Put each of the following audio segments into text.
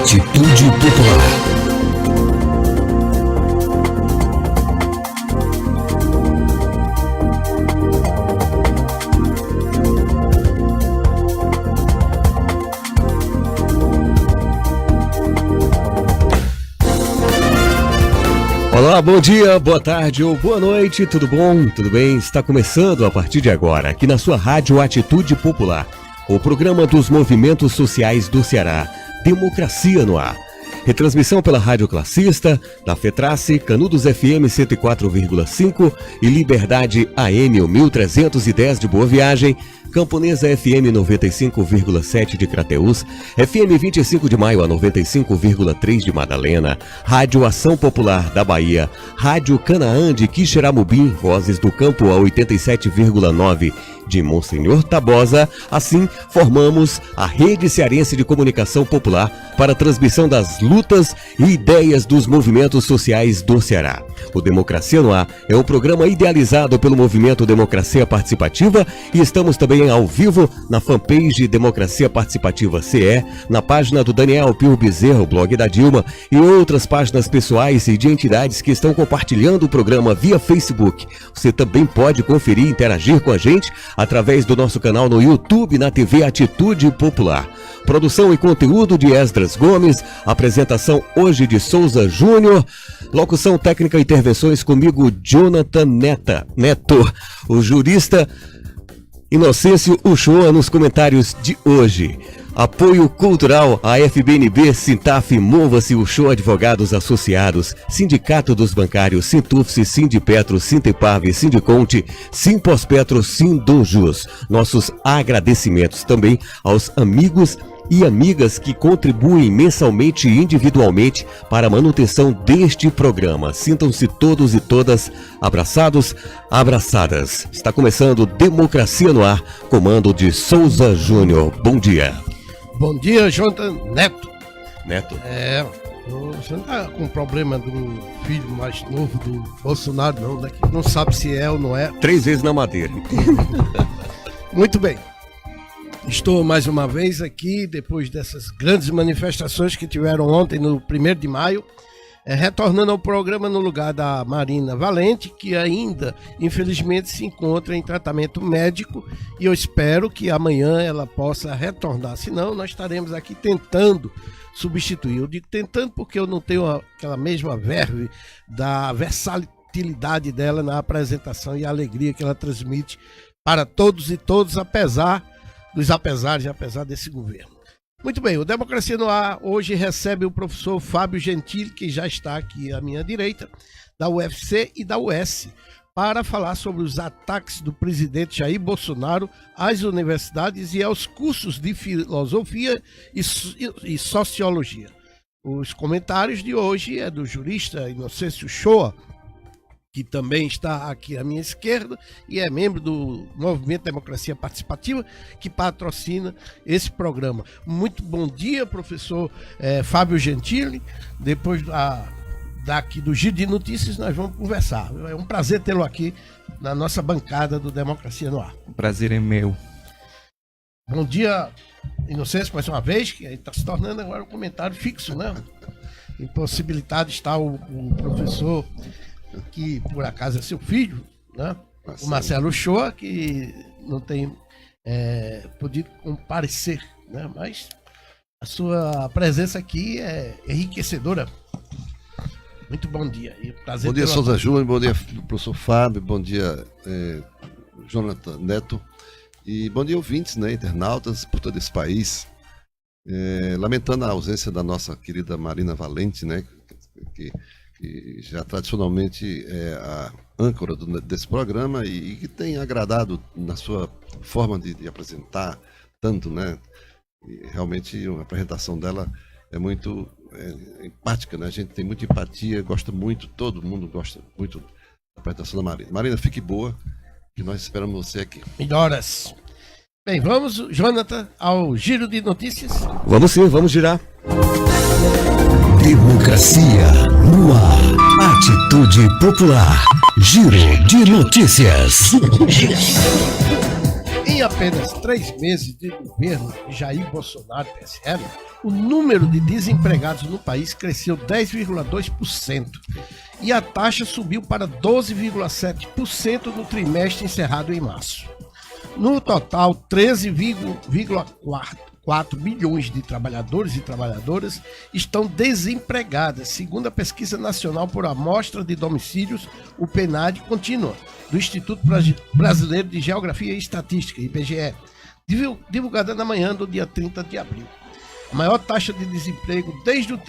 Atitude Popular. Olá, bom dia, boa tarde ou boa noite, tudo bom? Tudo bem? Está começando a partir de agora, aqui na sua rádio Atitude Popular, o programa dos movimentos sociais do Ceará, Democracia no Ar. Retransmissão pela Rádio Classista, da FETRACE, Canudos FM 104,5 e Liberdade AM 1310 de Boa Viagem, Camponesa FM 95,7 de Crateús, FM 25 de Maio a 95,3 de Madalena, Rádio Ação Popular da Bahia, Rádio Canaã de Quixeramobim, Vozes do Campo a 87,9 de Monsenhor Tabosa. Assim, formamos a Rede Cearense de Comunicação Popular para a transmissão das lutas e ideias dos movimentos sociais do Ceará. O Democracia no Ar é um programa idealizado pelo Movimento Democracia Participativa e estamos também ao vivo na fanpage Democracia Participativa CE, na página do Daniel Pio Bezerra, o blog da Dilma, e outras páginas pessoais e de entidades que estão compartilhando o programa via Facebook. Você também pode conferir e interagir com a gente através do nosso canal no YouTube, na TV Atitude Popular. Produção e conteúdo de Esdras Gomes, apresentação hoje de Souza Júnior, locução técnica e intervenções comigo, Jonathan Neto, o jurista Inocêncio Uchoa nos comentários de hoje. Apoio cultural à FBNB, Sintaf, Mova-se Uchoa Advogados Associados, Sindicato dos Bancários, Sintufse, Sindipetro, Sintepave, Sindiconte, Simpospetro, Sindonjus. Nossos agradecimentos também aos amigos e amigas que contribuem mensalmente e individualmente para a manutenção deste programa. Sintam-se todos e todas abraçados, abraçadas. Está começando Democracia no Ar, comando de Souza Júnior. Bom dia. Bom dia, Jonathan Neto. Você não está com problema do filho mais novo do Bolsonaro, não, né? Que não sabe se é ou não é. 3 vezes na madeira. Muito bem. Estou mais uma vez aqui, depois dessas grandes manifestações que tiveram ontem, no 1º de maio, retornando ao programa no lugar da Marina Valente, que ainda, infelizmente, se encontra em tratamento médico, e eu espero que amanhã ela possa retornar, senão nós estaremos aqui tentando substituir. Eu digo tentando porque eu não tenho aquela mesma verve da versatilidade dela na apresentação e a alegria que ela transmite para todos e todos, apesar desse governo. Muito bem, o Democracia no Ar hoje recebe o professor Fábio Gentili, que já está aqui à minha direita, da UFC e da UES, para falar sobre os ataques do presidente Jair Bolsonaro às universidades e aos cursos de filosofia e sociologia. Os comentários de hoje é do jurista Inocêncio Uchoa, que também está aqui à minha esquerda e é membro do Movimento Democracia Participativa, que patrocina esse programa. Muito bom dia, professor Fábio Gentili. Depois daqui do Giro de Notícias nós vamos conversar. É um prazer tê-lo aqui na nossa bancada do Democracia no Ar. O prazer é meu. Bom dia, Inocêncio, mais uma vez, que está se tornando agora um comentário fixo, né? Impossibilitado está o professor, que por acaso é seu filho, né? O Marcelo Uchoa, que não tem podido comparecer, né? Mas a sua presença aqui é enriquecedora. Muito bom dia. Bom dia, Souza Júnior, bom dia, professor Fábio, bom dia, Jonathan Neto, e bom dia, ouvintes, né, internautas por todo esse país. Lamentando a ausência da nossa querida Marina Valente, né, que já tradicionalmente é a âncora desse programa e que tem agradado na sua forma de apresentar tanto, né? E realmente a apresentação dela é muito empática, né? A gente tem muita empatia, gosta muito, todo mundo gosta muito da apresentação da Marina. Marina, fique boa, que nós esperamos você aqui. Melhoras. Bem, vamos, Jonathan, ao Giro de Notícias? Vamos sim, vamos girar. Democracia no Ar. Atitude Popular. Giro de Notícias. Em Em apenas 3 meses de governo de Jair Bolsonaro, PSL, o número de desempregados no país cresceu 10,2% e a taxa subiu para 12,7% no trimestre encerrado em março. No total, 13,4 milhões de trabalhadores e trabalhadoras estão desempregadas, segundo a Pesquisa Nacional por Amostra de Domicílios, o PNAD contínua, do Instituto Brasileiro de Geografia e Estatística, IBGE, divulgada na manhã do dia 30 de abril. A maior taxa de desemprego desde o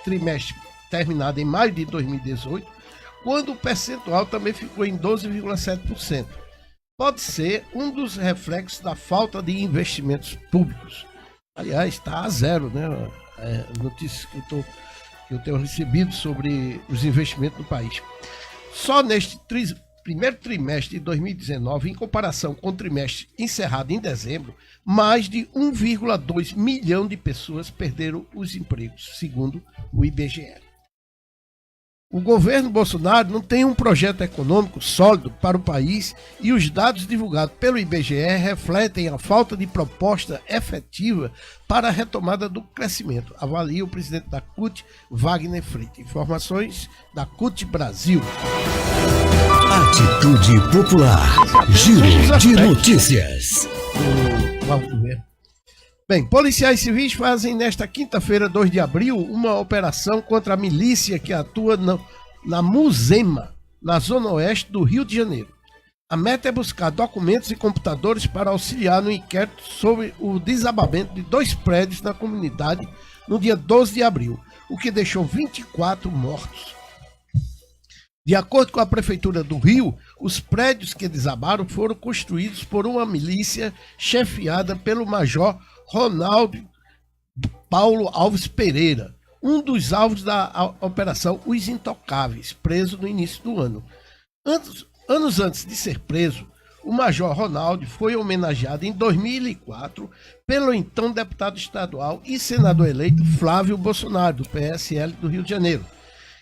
trimestre terminado em maio de 2018, quando o percentual também ficou em 12,7%. Pode ser um dos reflexos da falta de investimentos públicos. Aliás, está a zero, né? Notícias que eu tenho recebido sobre os investimentos no país. Só neste primeiro trimestre de 2019, em comparação com o trimestre encerrado em dezembro, mais de 1,2 milhão de pessoas perderam os empregos, segundo o IBGE. O governo Bolsonaro não tem um projeto econômico sólido para o país e os dados divulgados pelo IBGE refletem a falta de proposta efetiva para a retomada do crescimento, avalia o presidente da CUT, Wagner Freitas. Informações da CUT Brasil. Atitude Popular. Giro de notícias. Bem, policiais civis fazem nesta quinta-feira, 2 de abril, uma operação contra a milícia que atua na Muzema, na zona oeste do Rio de Janeiro. A meta é buscar documentos e computadores para auxiliar no inquérito sobre o desabamento de 2 prédios na comunidade no dia 12 de abril, o que deixou 24 mortos. De acordo com a Prefeitura do Rio, os prédios que desabaram foram construídos por uma milícia chefiada pelo Major Ronaldo Paulo Alves Pereira, um dos alvos da Operação Os Intocáveis, preso no início do ano. Anos antes de ser preso, o Major Ronaldo foi homenageado em 2004 pelo então deputado estadual e senador eleito Flávio Bolsonaro, do PSL do Rio de Janeiro,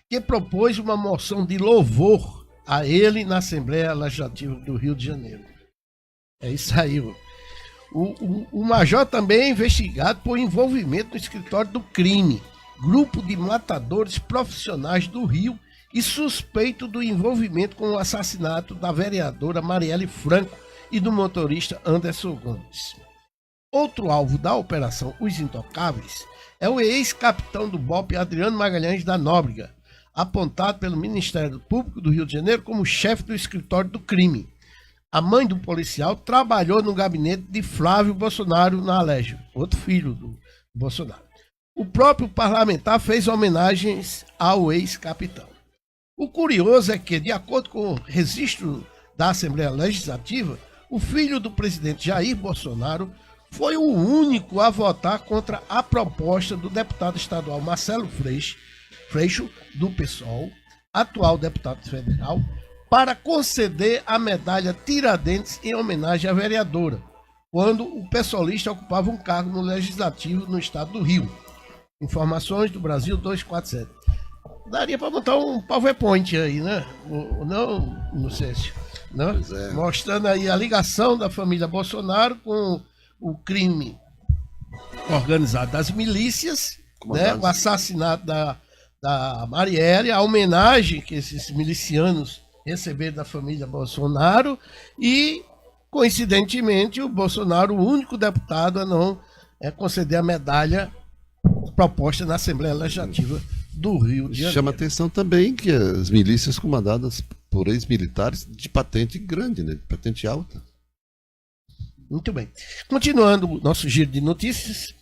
que propôs uma moção de louvor a ele na Assembleia Legislativa do Rio de Janeiro. É isso aí. O major também é investigado por envolvimento no escritório do crime, grupo de matadores profissionais do Rio, e suspeito do envolvimento com o assassinato da vereadora Marielle Franco e do motorista Anderson Gomes. Outro alvo da Operação Os Intocáveis é o ex-capitão do BOPE Adriano Magalhães da Nóbrega, apontado pelo Ministério Público do Rio de Janeiro como chefe do escritório do crime. A mãe do policial trabalhou no gabinete de Flávio Bolsonaro na Alégio, outro filho do Bolsonaro. O próprio parlamentar fez homenagens ao ex-capitão. O curioso é que, de acordo com o registro da Assembleia Legislativa, o filho do presidente Jair Bolsonaro foi o único a votar contra a proposta do deputado estadual Marcelo Freixo, do PSOL, atual deputado federal, para conceder a medalha Tiradentes em homenagem à vereadora, quando o pessoalista ocupava um cargo no Legislativo no estado do Rio. Informações do Brasil 247. Daria para montar um PowerPoint aí, né? Não sei se... Né? Mostrando aí a ligação da família Bolsonaro com o crime organizado das milícias, né? O assassinato da Marielle, a homenagem que esses milicianos receberam da família Bolsonaro e, coincidentemente, o Bolsonaro, o único deputado a não conceder a medalha proposta na Assembleia Legislativa do Rio de Janeiro. Chama atenção também que as milícias comandadas por ex-militares de patente grande, né? De patente alta. Muito bem. Continuando o nosso giro de notícias,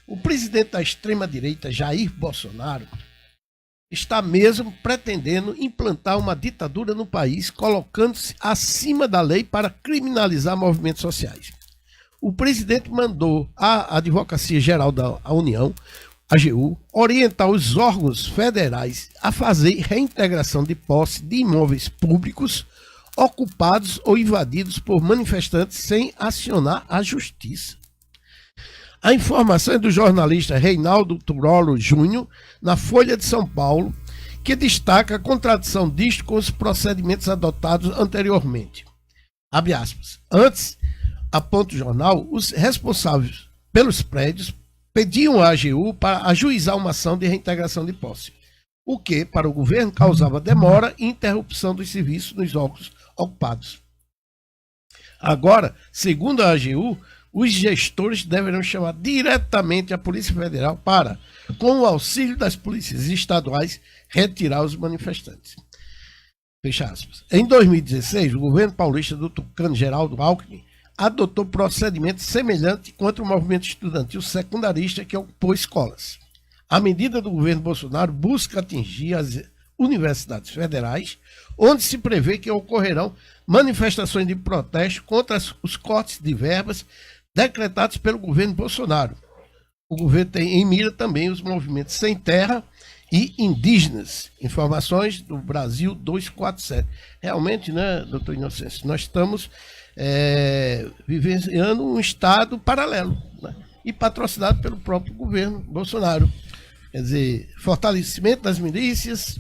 o presidente da extrema-direita, Jair Bolsonaro, está mesmo pretendendo implantar uma ditadura no país, colocando-se acima da lei para criminalizar movimentos sociais. O presidente mandou a Advocacia Geral da União, AGU, orientar os órgãos federais a fazer reintegração de posse de imóveis públicos ocupados ou invadidos por manifestantes sem acionar a justiça. A informação é do jornalista Reinaldo Turolo Júnior, na Folha de São Paulo, que destaca a contradição disto com os procedimentos adotados anteriormente. Abre aspas. Antes, aponta o jornal, os responsáveis pelos prédios pediam à AGU para ajuizar uma ação de reintegração de posse, o que, para o governo, causava demora e interrupção dos serviços nos órgãos ocupados. Agora, segundo a AGU, os gestores deverão chamar diretamente a Polícia Federal para, com o auxílio das polícias estaduais, retirar os manifestantes. Fecha aspas. Em 2016, o governo paulista do tucano Geraldo Alckmin adotou procedimento semelhante contra o movimento estudantil secundarista que ocupou escolas. A medida do governo Bolsonaro busca atingir as universidades federais, onde se prevê que ocorrerão manifestações de protesto contra os cortes de verbas decretados pelo governo Bolsonaro. O governo tem em mira também os movimentos sem terra e indígenas. Informações do Brasil 247. Realmente, né, doutor Inocêncio, nós estamos vivenciando um estado paralelo, né, e patrocinado pelo próprio governo Bolsonaro. Quer dizer, fortalecimento das milícias,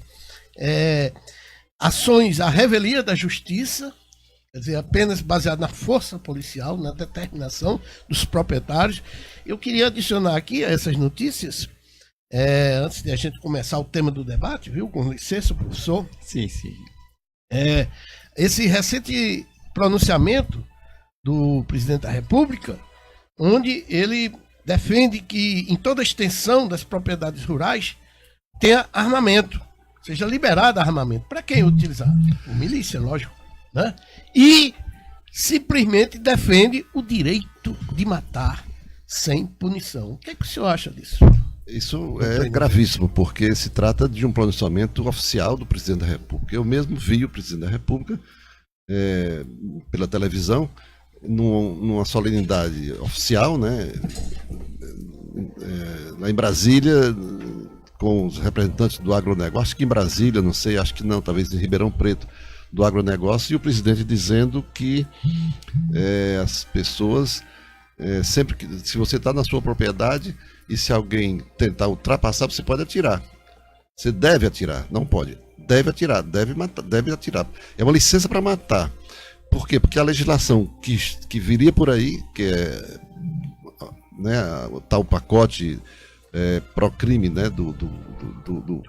ações à revelia da justiça, quer dizer, apenas baseado na força policial, na determinação dos proprietários. Eu queria adicionar aqui a essas notícias, antes de a gente começar o tema do debate, viu? Com licença, professor. Sim, sim. Esse recente pronunciamento do presidente da República, onde ele defende que em toda a extensão das propriedades rurais tenha armamento, seja liberado armamento. Para quem utilizar? Por milícia, lógico, né? E simplesmente defende o direito de matar sem punição. O que é que o senhor acha disso? Isso é gravíssimo, porque se trata de um pronunciamento oficial do presidente da República. Eu mesmo vi o presidente da República pela televisão, numa solenidade oficial, né, lá em Brasília, com os representantes do agronegócio, acho que em Brasília, não sei, acho que não, talvez em Ribeirão Preto, do agronegócio, e o presidente dizendo que as pessoas, sempre que, se você está na sua propriedade e se alguém tentar ultrapassar, você pode atirar. Você deve atirar, não pode. Deve atirar, deve matar, deve atirar. É uma licença para matar. Por quê? Porque a legislação que viria por aí, que é, né, o tal pacote pró-crime, né, do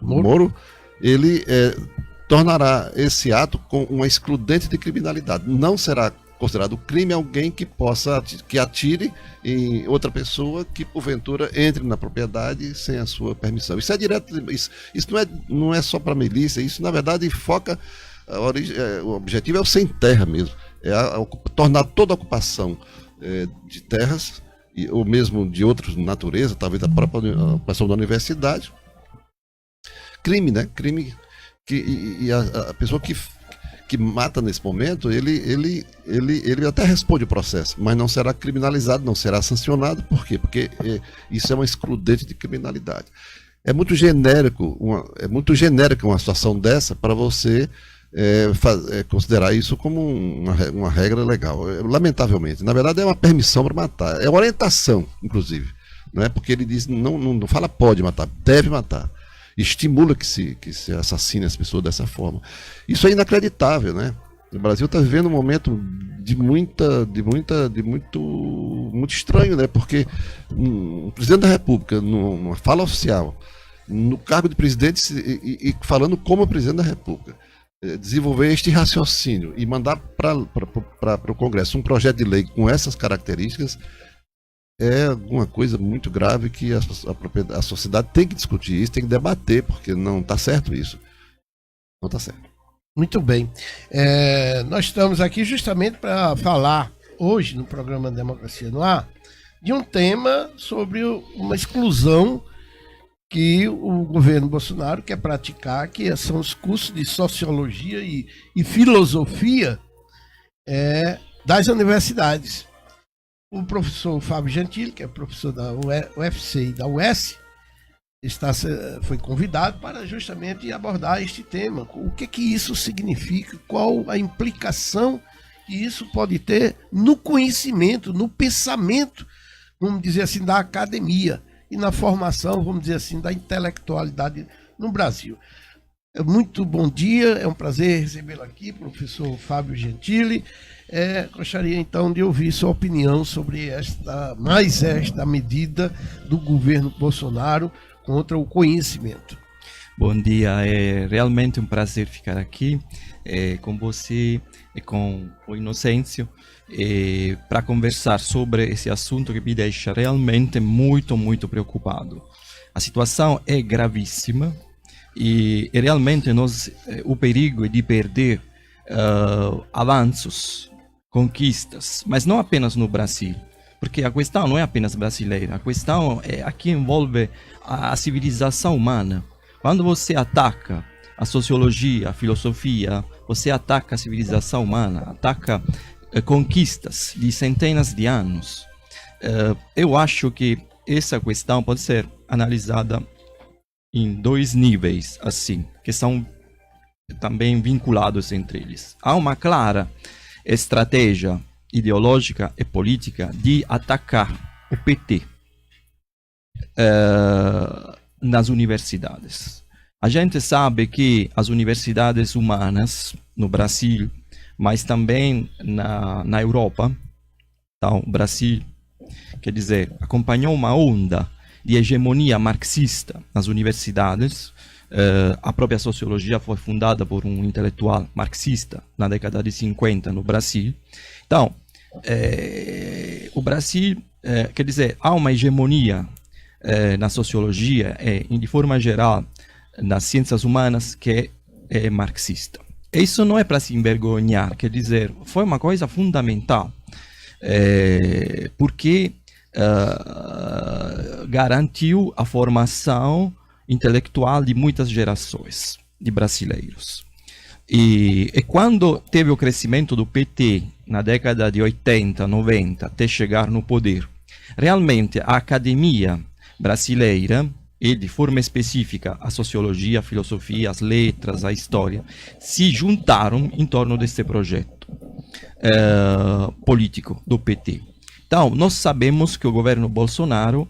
Moro, ele tornará esse ato com uma excludente de criminalidade. Não será considerado crime alguém que que atire em outra pessoa que porventura entre na propriedade sem a sua permissão. Isso é direto, isso não é só para milícia, isso na verdade foca o objetivo é o sem terra mesmo, tornar toda a ocupação de terras ou mesmo de outras natureza, talvez a própria ocupação da universidade, crime, né? Crime e a pessoa que mata nesse momento, ele até responde o processo, mas não será criminalizado, não será sancionado. Por quê? Porque isso é uma excludente de criminalidade. É muito genérica uma situação dessa para você considerar isso como uma regra legal. Lamentavelmente. Na verdade, é uma permissão para matar. É uma orientação, inclusive. Não é porque ele diz, não fala pode matar, deve matar. Estimula que se assassine as pessoas dessa forma. Isso é inacreditável, né? O Brasil está vivendo um momento muito estranho, né? Porque o presidente da República, numa fala oficial, no cargo de presidente e falando como presidente da República, desenvolver este raciocínio e mandar para o Congresso um projeto de lei com essas características, é alguma coisa muito grave que a sociedade tem que discutir isso, tem que debater, porque não está certo isso. Não está certo. Muito bem. Nós estamos aqui justamente para falar hoje no programa Democracia no Ar de um tema sobre uma exclusão que o governo Bolsonaro quer praticar, que são os cursos de sociologia e filosofia das universidades. O professor Fábio Gentili, que é professor da UFC e da UES, foi convidado para justamente abordar este tema. O que isso significa, qual a implicação que isso pode ter no conhecimento, no pensamento, vamos dizer assim, da academia e na formação, vamos dizer assim, da intelectualidade no Brasil. Muito bom dia, é um prazer recebê-lo aqui, professor Fábio Gentili. Gostaria então de ouvir sua opinião sobre esta medida do governo Bolsonaro contra o conhecimento. Bom dia, é realmente um prazer ficar aqui com você e com o Inocêncio para conversar sobre esse assunto que me deixa realmente muito, muito preocupado. A situação é gravíssima e realmente o perigo é de perder avanços, conquistas, mas não apenas no Brasil, porque a questão não é apenas brasileira, a questão aqui envolve a civilização humana. Quando você ataca a sociologia, a filosofia, você ataca a civilização humana, ataca conquistas de centenas de anos. Eu acho que essa questão pode ser analisada em dois níveis, assim, que são também vinculados entre eles. Há uma clara estratégia ideológica e política de atacar o PT nas universidades. A gente sabe que as universidades humanas no Brasil, mas também na Europa, então, o Brasil, quer dizer, acompanhou uma onda de hegemonia marxista nas universidades. A própria sociologia foi fundada por um intelectual marxista na década de 50 no Brasil. Então, o Brasil, quer dizer, há uma hegemonia na sociologia e, de forma geral, nas ciências humanas que é marxista. Isso não é para se envergonhar, quer dizer, foi uma coisa fundamental, porque garantiu a formação intelectual de muitas gerações de brasileiros. E quando teve o crescimento do PT na década de 80, 90, até chegar no poder, realmente a academia brasileira, e de forma específica a sociologia, a filosofia, as letras, a história, se juntaram em torno desse projeto político do PT. Então, nós sabemos que o governo Bolsonaro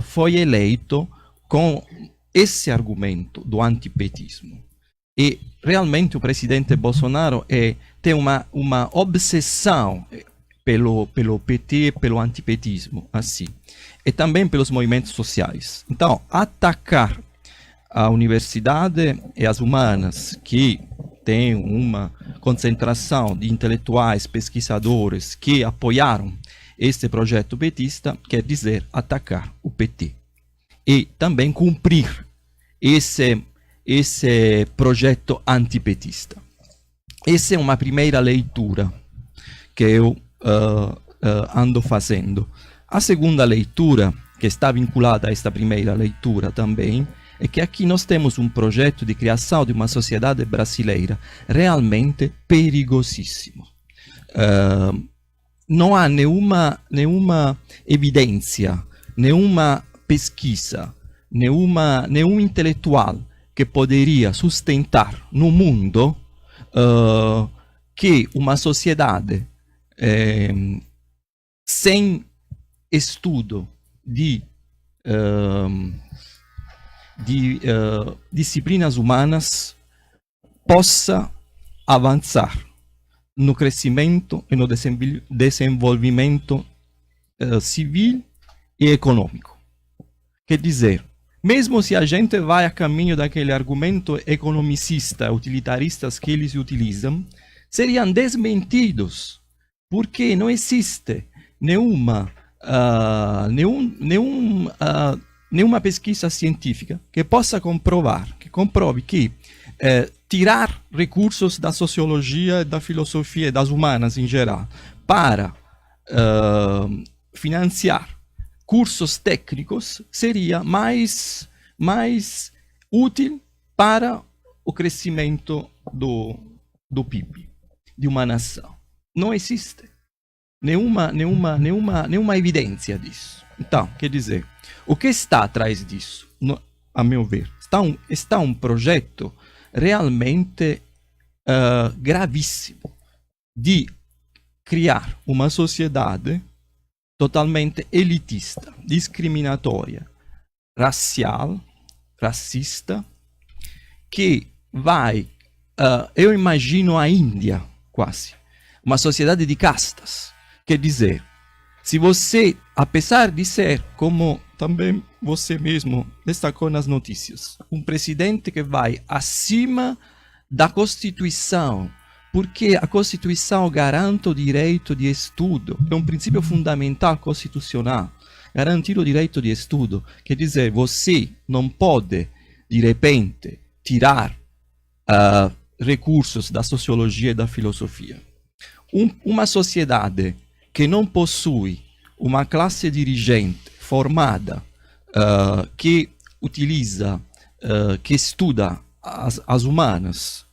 foi eleito com esse argumento do antipetismo. E realmente o presidente Bolsonaro tem uma obsessão pelo PT, pelo antipetismo, assim. E também pelos movimentos sociais. Então, atacar a universidade e as humanas, que tem uma concentração de intelectuais, pesquisadores que apoiaram este projeto petista, quer dizer atacar o PT. E também cumprir esse projeto antipetista. Essa é uma primeira leitura que eu ando fazendo. A segunda leitura, que está vinculada a esta primeira leitura também, é que aqui nós temos um projeto de criação de uma sociedade brasileira realmente perigosíssimo. Não há nenhuma evidência, nenhuma pesquisa, nenhum intelectual que poderia sustentar no mundo que uma sociedade sem estudo de disciplinas humanas possa avançar no crescimento e no desenvolvimento civil e econômico. Quer dizer, mesmo se a gente vai a caminho daquele argumento economicista, utilitarista que eles utilizam, seriam desmentidos, porque não existe nenhuma pesquisa científica que possa comprove que tirar recursos da sociologia, da filosofia e das humanas em geral para financiar cursos técnicos seria mais útil para o crescimento do PIB de uma nação. Não existe nenhuma evidência disso. Então, quer dizer, o que está atrás disso, a meu ver, está um projeto realmente gravíssimo de criar uma sociedade totalmente elitista, discriminatória, racial, racista, que eu imagino a Índia, quase, uma sociedade de castas. Quer dizer, se você, apesar de ser, como também você mesmo destacou nas notícias, um presidente que vai acima da Constituição, porque a Constituição garante o direito de estudo, é um princípio fundamental constitucional, garantir o direito de estudo, quer dizer, você não pode, de repente, tirar recursos da sociologia e da filosofia. Uma sociedade que não possui uma classe dirigente formada, que utiliza, que estuda as humanas,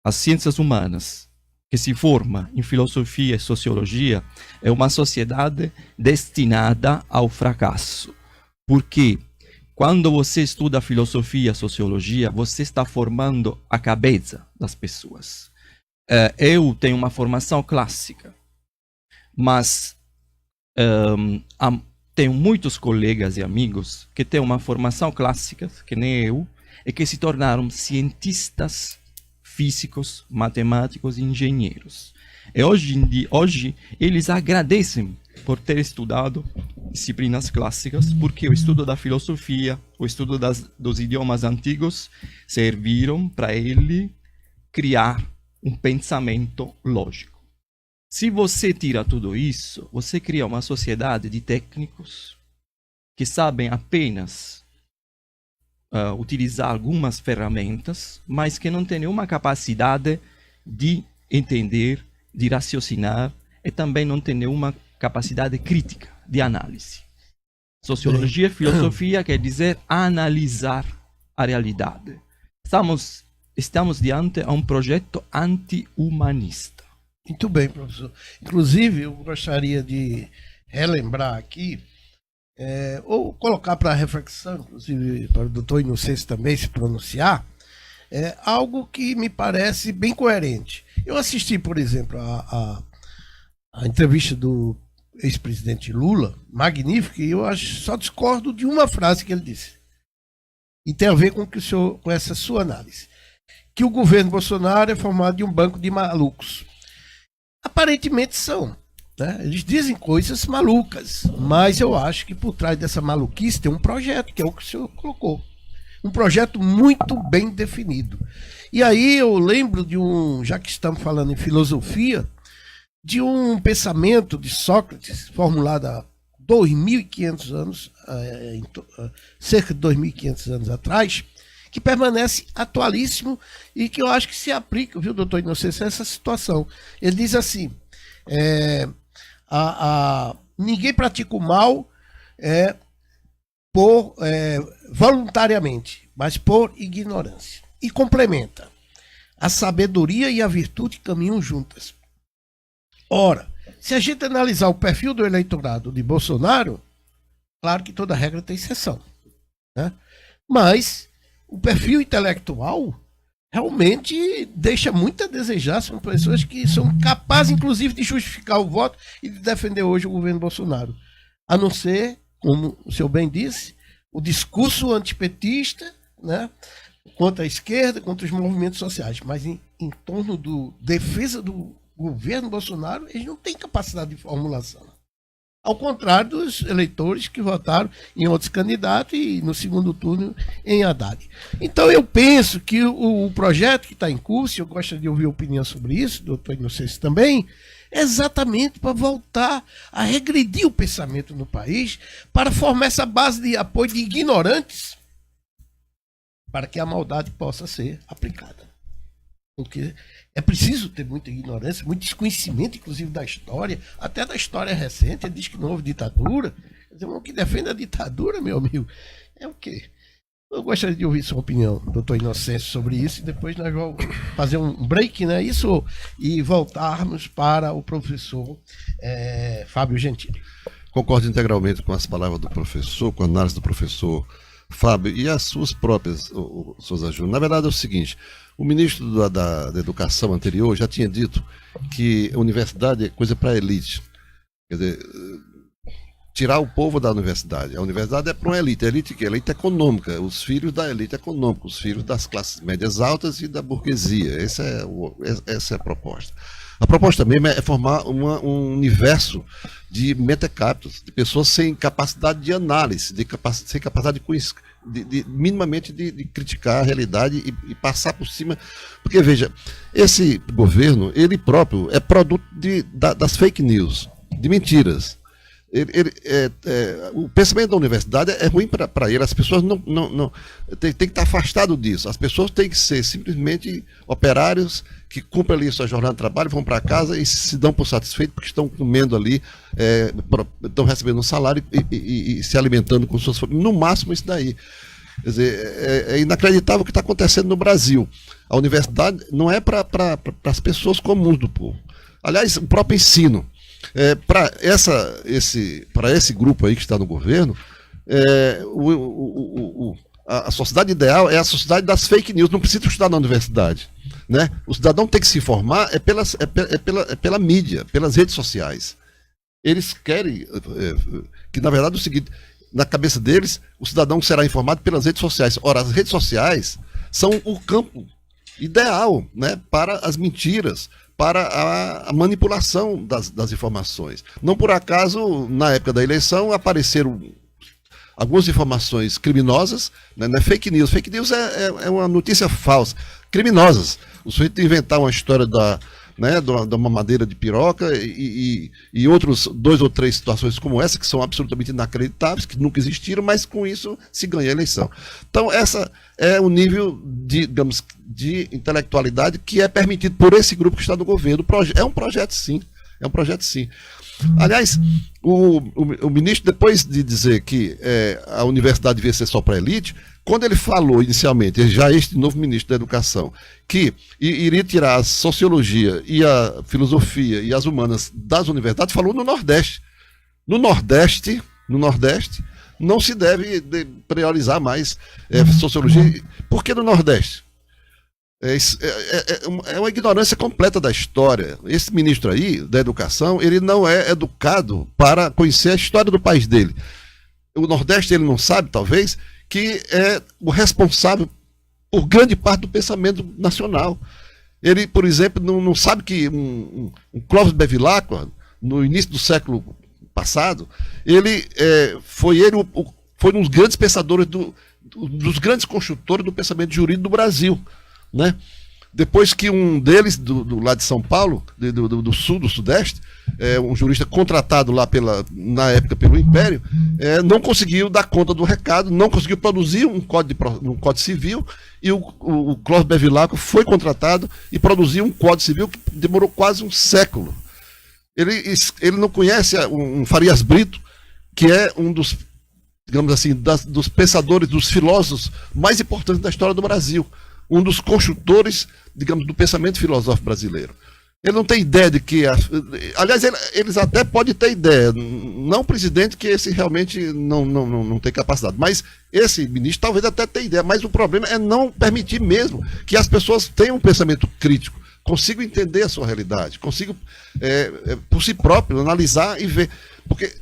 as ciências humanas, que se forma em filosofia e sociologia, é uma sociedade destinada ao fracasso. Porque quando você estuda filosofia e sociologia, você está formando a cabeça das pessoas. Eu tenho uma formação clássica, mas tenho muitos colegas e amigos que têm uma formação clássica, que nem eu, e que se tornaram cientistas físicos, matemáticos e engenheiros. E hoje eles agradecem por ter estudado disciplinas clássicas, porque o estudo da filosofia, o estudo dos idiomas antigos, serviram para ele criar um pensamento lógico. Se você tira tudo isso, você cria uma sociedade de técnicos que sabem apenas utilizar algumas ferramentas, mas que não têm nenhuma capacidade de entender, de raciocinar, e também não têm nenhuma capacidade crítica de análise. Sociologia e filosofia quer dizer analisar a realidade. Estamos diante de um projeto anti-humanista. Muito bem, professor. Inclusive, eu gostaria de relembrar aqui, ou colocar para reflexão, inclusive para o doutor Inocêncio também se pronunciar, algo que me parece bem coerente. Eu assisti, por exemplo, a entrevista do ex-presidente Lula, magnífica, e eu só discordo de uma frase que ele disse. E tem a ver com essa sua análise. Que o governo Bolsonaro é formado de um banco de malucos. Aparentemente são. Né? Eles dizem coisas malucas, mas eu acho que por trás dessa maluquice tem um projeto, que é o que o senhor colocou. Um projeto muito bem definido. E aí eu lembro já que estamos falando em filosofia, de um pensamento de Sócrates, formulado há 2.500 anos, cerca de 2.500 anos atrás, que permanece atualíssimo e que eu acho que se aplica, viu, doutor Inocêncio, a essa situação. Ele diz assim, ninguém pratica o mal voluntariamente, mas por ignorância. E complementa, a sabedoria e a virtude caminham juntas. Ora, se a gente analisar o perfil do eleitorado de Bolsonaro, claro que toda regra tem exceção, né? Mas o perfil intelectual realmente deixa muito a desejar. São pessoas que são capazes, inclusive, de justificar o voto e de defender hoje o governo Bolsonaro. A não ser, como o senhor bem disse, o discurso antipetista, né, contra a esquerda, contra os movimentos sociais. Mas em torno da defesa do governo Bolsonaro, eles não têm capacidade de formulação. Ao contrário dos eleitores que votaram em outros candidatos e no segundo turno em Haddad. Então eu penso que o projeto que está em curso, eu gostaria de ouvir a opinião sobre isso, doutor Inocêncio também, é exatamente para voltar a regredir o pensamento no país, para formar essa base de apoio de ignorantes, para que a maldade possa ser aplicada. Porque é preciso ter muita ignorância, muito desconhecimento, inclusive, da história, até da história recente. Ele diz que não houve ditadura. Quer dizer, o que defende a ditadura, meu amigo, é o quê? Eu gostaria de ouvir sua opinião, doutor Inocêncio, sobre isso, e depois nós vamos fazer um break, né? Isso, e voltarmos para o professor Fábio Gentili. Concordo integralmente com as palavras do professor, com a análise do professor Fábio e as suas próprias, Souza Júnior. Na verdade é o seguinte, o ministro da Educação anterior já tinha dito que a universidade é coisa para a elite. Quer dizer, tirar o povo da universidade. A universidade é para uma elite. A elite que? A elite econômica. Os filhos da elite econômica, os filhos das classes médias altas e da burguesia. Essa é a proposta. A proposta mesmo é formar um universo de mentecaptos, de pessoas sem capacidade de análise, sem capacidade minimamente de criticar a realidade e passar por cima. Porque, veja, esse governo, ele próprio é produto das fake news, de mentiras. O pensamento da universidade é ruim para ele. As pessoas não tem que estar afastado disso. As pessoas têm que ser simplesmente operários que cumprem ali sua jornada de trabalho, vão para casa e se dão por satisfeitos porque estão comendo ali, estão recebendo um salário e se alimentando com suas famílias. No máximo isso daí. Quer dizer, é inacreditável o que está acontecendo no Brasil. A universidade não é para as pessoas comuns do povo. Aliás, o próprio ensino. Para esse grupo aí que está no governo, a sociedade ideal é a sociedade das fake news. Não precisa estudar na universidade, né? O cidadão tem que se informar pela mídia, pelas redes sociais. Eles querem que, na verdade, é o seguinte: na cabeça deles, o cidadão será informado pelas redes sociais. Ora, as redes sociais são o campo ideal, né, para as mentiras, para a manipulação das informações. Não por acaso, na época da eleição, apareceram algumas informações criminosas, né, não é fake news. Fake news é uma notícia falsa. Criminosas. O sujeito inventar uma história da mamadeira de piroca e outros 2 ou 3 situações como essa, que são absolutamente inacreditáveis, que nunca existiram, mas com isso se ganha a eleição. Então, essa é o nível digamos, de intelectualidade que é permitido por esse grupo que está no governo. É um projeto, sim. É um projeto, sim. Aliás, o ministro, depois de dizer que a universidade devia ser só para a elite, quando ele falou inicialmente, já este novo ministro da Educação, que iria tirar a sociologia e a filosofia e as humanas das universidades, falou no Nordeste. No Nordeste não se deve priorizar mais sociologia. Por que no Nordeste? É uma ignorância completa da história. Esse ministro aí, da Educação, ele não é educado para conhecer a história do país dele. O Nordeste, ele não sabe, talvez, que é o responsável por grande parte do pensamento nacional. Ele, por exemplo, não sabe que um Clóvis Bevilacqua, no início do século passado, foi um dos grandes pensadores, dos grandes construtores do pensamento jurídico do Brasil, né? Depois que um deles, do lado de São Paulo, do sul, do sudeste, um jurista contratado lá na época pelo Império, não conseguiu dar conta do recado, não conseguiu produzir um código civil, e o Clóvis Bevilacqua foi contratado e produziu um código civil que demorou quase um século. Ele não conhece um Farias Brito, que é um dos, digamos assim, dos pensadores, dos filósofos mais importantes da história do Brasil. Um dos construtores, digamos, do pensamento filosófico brasileiro. Ele não tem ideia de que... Aliás, eles até podem ter ideia. Não o presidente, que esse realmente não tem capacidade. Mas esse ministro talvez até tenha ideia. Mas o problema é não permitir mesmo que as pessoas tenham um pensamento crítico, consigam entender a sua realidade, consigam, por si próprio, analisar e ver. Porque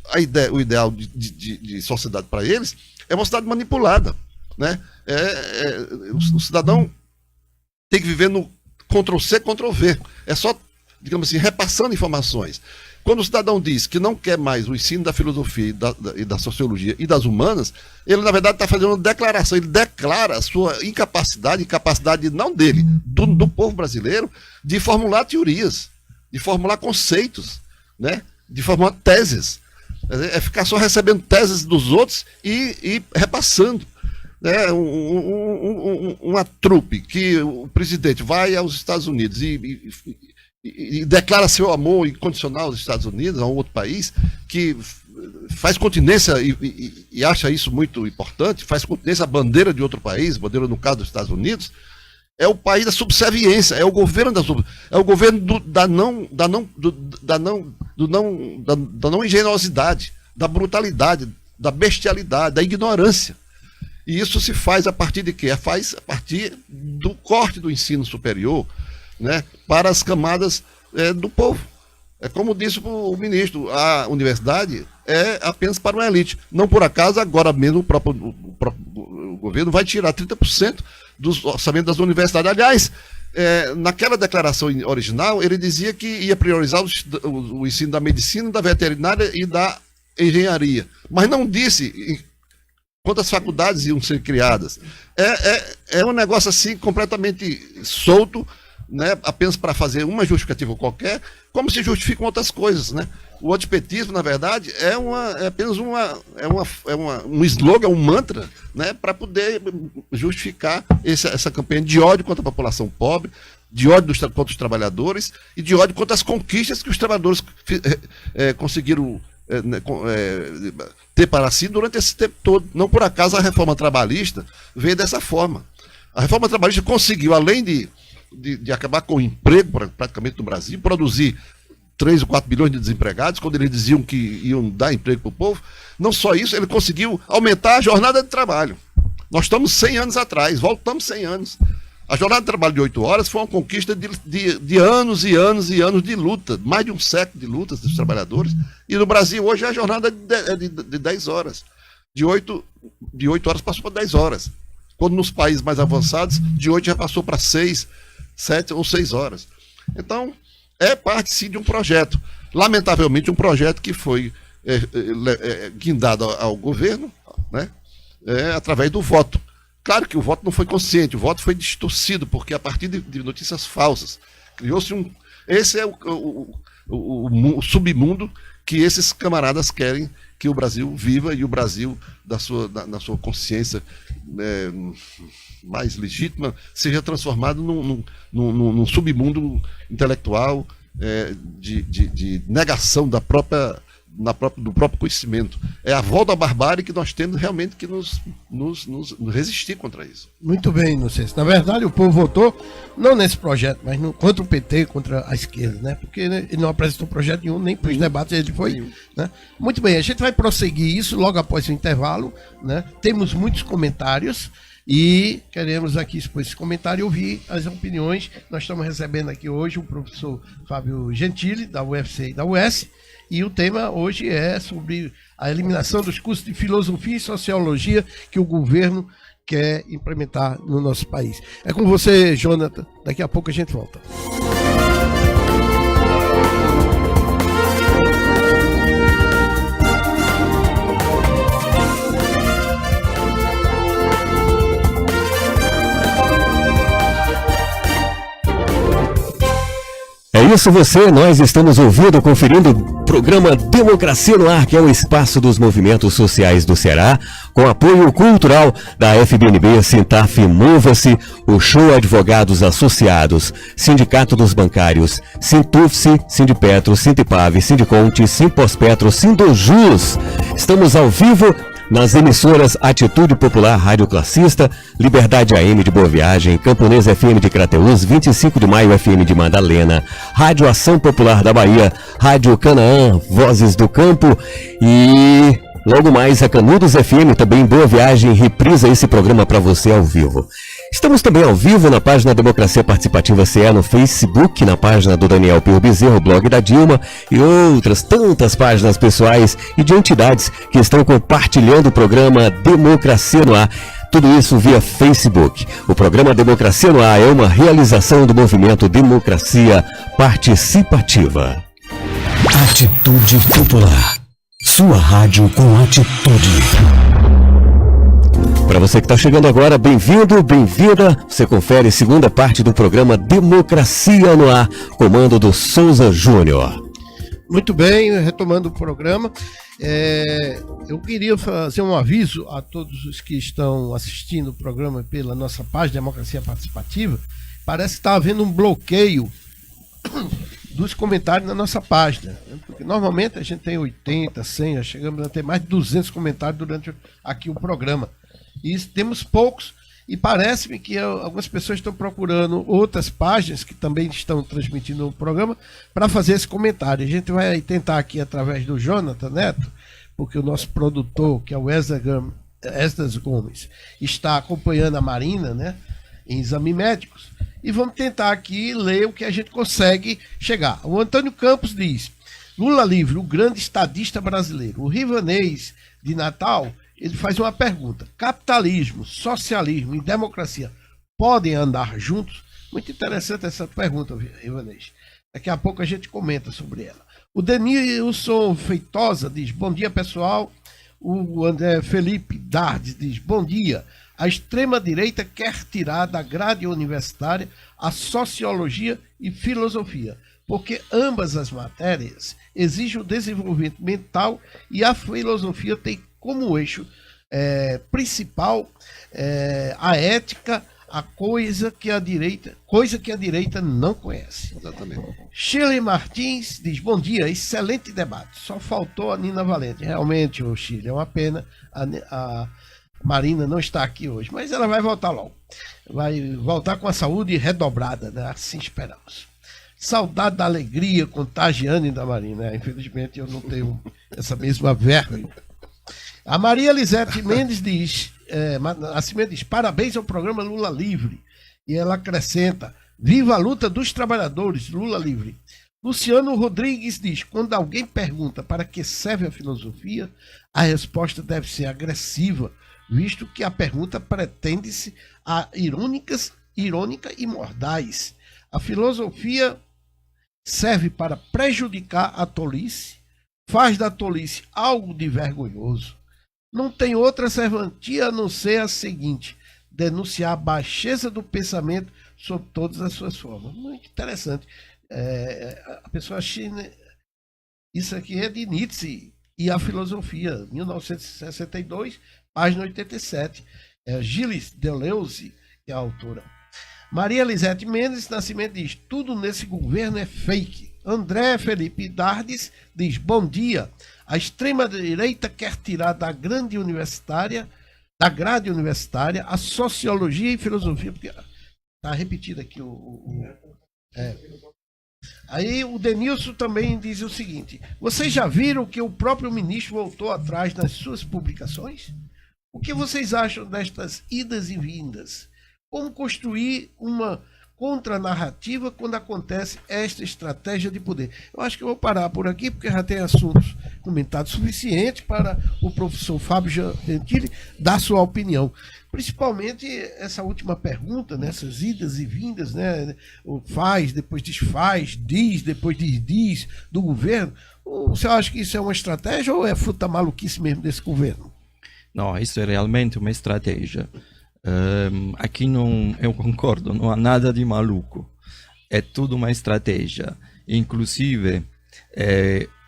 o ideal de sociedade para eles é uma sociedade manipulada, né? O cidadão tem que viver no Ctrl-C, Ctrl-V. É só, digamos assim, repassando informações. Quando o cidadão diz que não quer mais o ensino da filosofia e da sociologia e das humanas, ele, na verdade, está fazendo uma declaração. Ele declara a sua incapacidade não dele, do povo brasileiro, de formular teorias, de formular conceitos, né? De formular teses. É ficar só recebendo teses dos outros e repassando. Uma trupe que o presidente vai aos Estados Unidos e declara seu amor incondicional aos Estados Unidos, a um outro país, que faz continência e acha isso muito importante, faz continência à bandeira de outro país, bandeira no caso dos Estados Unidos, é o país da subserviência, é o governo da não engenhosidade, da brutalidade, da bestialidade, da ignorância. E isso se faz a partir de quê? Faz a partir do corte do ensino superior, né, para as camadas do povo. É como disse o ministro, a universidade é apenas para uma elite. Não por acaso, agora mesmo o próprio governo vai tirar 30% dos orçamentos das universidades. Aliás, naquela declaração original, ele dizia que ia priorizar o ensino da medicina, da veterinária e da engenharia. Mas não disse quantas faculdades iam ser criadas. É um negócio assim completamente solto, né, apenas para fazer uma justificativa qualquer, como se justificam outras coisas, né? O antipetismo, na verdade, é apenas um slogan, um mantra, né, para poder justificar essa campanha de ódio contra a população pobre, de ódio contra os trabalhadores e de ódio contra as conquistas que os trabalhadores conseguiram ter para si durante esse tempo todo. Não por acaso a reforma trabalhista veio dessa forma. A reforma trabalhista conseguiu, além de acabar com o emprego praticamente no Brasil, produzir 3 ou 4 bilhões de desempregados, quando eles diziam que iam dar emprego para o povo. Não só isso, ele conseguiu aumentar a jornada de trabalho. Nós estamos 100 anos atrás, voltamos 100 anos. A jornada de trabalho de 8 horas foi uma conquista de anos e anos e anos de luta, mais de um século de lutas dos trabalhadores. E no Brasil hoje a jornada é de 10 horas. De 8 horas passou para 10 horas. Quando nos países mais avançados, de 8 já passou para 6, 7 ou 6 horas. Então, é parte sim de um projeto. Lamentavelmente, um projeto que foi guindado ao governo, né, através do voto. Claro que o voto não foi consciente, o voto foi distorcido, porque a partir de notícias falsas, criou-se esse é o submundo que esses camaradas querem que o Brasil viva, e o Brasil, na sua consciência mais legítima, seja transformado num submundo intelectual de negação do próprio conhecimento. É a volta à barbárie que nós temos realmente que nos resistir contra isso. Muito bem, não sei se na verdade o povo votou não nesse projeto, mas contra o PT, contra a esquerda, né? Porque, né, ele não apresentou projeto nenhum, nem para os debates ele foi, né? Muito bem, a gente vai prosseguir isso logo após o intervalo, né? Temos muitos comentários e queremos aqui expor esse comentário e ouvir as opiniões. Nós estamos recebendo aqui hoje o professor Fábio Gentili, da UFC e da UES, e o tema hoje é sobre a eliminação dos cursos de filosofia e sociologia que o governo quer implementar no nosso país. É com você, Jonathan. Daqui a pouco a gente volta. É isso nós estamos ouvindo, conferindo o programa Democracia no Ar, que é o espaço dos movimentos sociais do Ceará, com apoio cultural da FBNB, Sintaf, Mova-se, o Show Advogados Associados, Sindicato dos Bancários, Sintufse, Sindipetro, Sintipave, Sindiconte, Simpospetro, Sindojus. Estamos ao vivo nas emissoras Atitude Popular Rádio Classista, Liberdade AM de Boa Viagem, Camponês FM de Crateús, 25 de Maio FM de Madalena, Rádio Ação Popular da Bahia, Rádio Canaã, Vozes do Campo e logo mais a Canudos FM, também Boa Viagem, reprisa esse programa para você ao vivo. Estamos também ao vivo na página Democracia Participativa CE no Facebook, na página do Daniel Pio Bezerro, blog da Dilma e outras tantas páginas pessoais e de entidades que estão compartilhando o programa Democracia no Ar. Tudo isso via Facebook. O programa Democracia no Ar é uma realização do movimento Democracia Participativa. Atitude Popular. Sua rádio com atitude. Para você que está chegando agora, bem-vindo, bem-vinda. Você confere segunda parte do programa Democracia no Ar, comando do Souza Júnior. Muito bem, retomando o programa, eu queria fazer um aviso a todos os que estão assistindo o programa pela nossa página Democracia Participativa. Parece que está havendo um bloqueio dos comentários na nossa página, porque normalmente a gente tem 80, 100, já chegamos a ter mais de 200 comentários durante aqui o programa. E temos poucos, e parece-me que algumas pessoas estão procurando outras páginas que também estão transmitindo o programa para fazer esse comentário. A gente vai tentar aqui através do Jonathan Neto, porque o nosso produtor, que é o Esdras Gomes, está acompanhando a Marina, né, em exames médicos, e vamos tentar aqui ler o que a gente consegue chegar. O Antônio Campos diz: Lula livre, o grande estadista brasileiro. O Rivanês de Natal, ele faz uma pergunta: capitalismo, socialismo e democracia podem andar juntos? Muito interessante essa pergunta, Rivanês. Daqui a pouco a gente comenta sobre ela. O Denilson Feitosa diz: bom dia, pessoal. O André Felipe Dardes diz: bom dia. A extrema-direita quer tirar da grade universitária a sociologia e filosofia, porque ambas as matérias exigem o desenvolvimento mental e a filosofia tem como eixo principal a ética, a coisa que a direita não conhece. Exatamente. Shirley Martins diz: bom dia, excelente debate. Só faltou a Nina Valente. Realmente, Shirley, é uma pena. A Marina não está aqui hoje, mas ela vai voltar logo. Vai voltar com a saúde redobrada, né? Assim esperamos. Saudade da alegria contagiante da Marina. Infelizmente, eu não tenho essa mesma verve. A Maria Lisete Mendes diz, parabéns ao programa Lula Livre. E ela acrescenta: viva a luta dos trabalhadores, Lula Livre. Luciano Rodrigues diz: quando alguém pergunta para que serve a filosofia, a resposta deve ser agressiva, visto que a pergunta pretende-se a irônica e mordaz. A filosofia serve para prejudicar a tolice, faz da tolice algo de vergonhoso. Não tem outra serventia a não ser a seguinte: denunciar a baixeza do pensamento sob todas as suas formas. Muito interessante. A pessoa china, isso aqui é de Nietzsche e a filosofia, 1962, página 87. Gilles Deleuze é a autora. Maria Lisete Mendes Nascimento diz: tudo nesse governo é fake. André Felipe Dardes diz: bom dia. A extrema-direita quer tirar da grade universitária a sociologia e filosofia, porque está repetido aqui Aí o Denilson também diz o seguinte: vocês já viram que o próprio ministro voltou atrás nas suas publicações? O que vocês acham destas idas e vindas? Como construir uma contranarrativa quando acontece esta estratégia de poder? Eu acho que eu vou parar por aqui, porque já tem assuntos comentados suficientes para o professor Fábio Gentili dar sua opinião. Principalmente essa última pergunta, nessas idas e vindas, né? O faz, depois desfaz, diz, depois diz do governo. Você acha que isso é uma estratégia ou é fruta maluquice mesmo desse governo? Não, isso é realmente uma estratégia. Aqui não, eu concordo, não há nada de maluco. É tudo uma estratégia. Inclusive,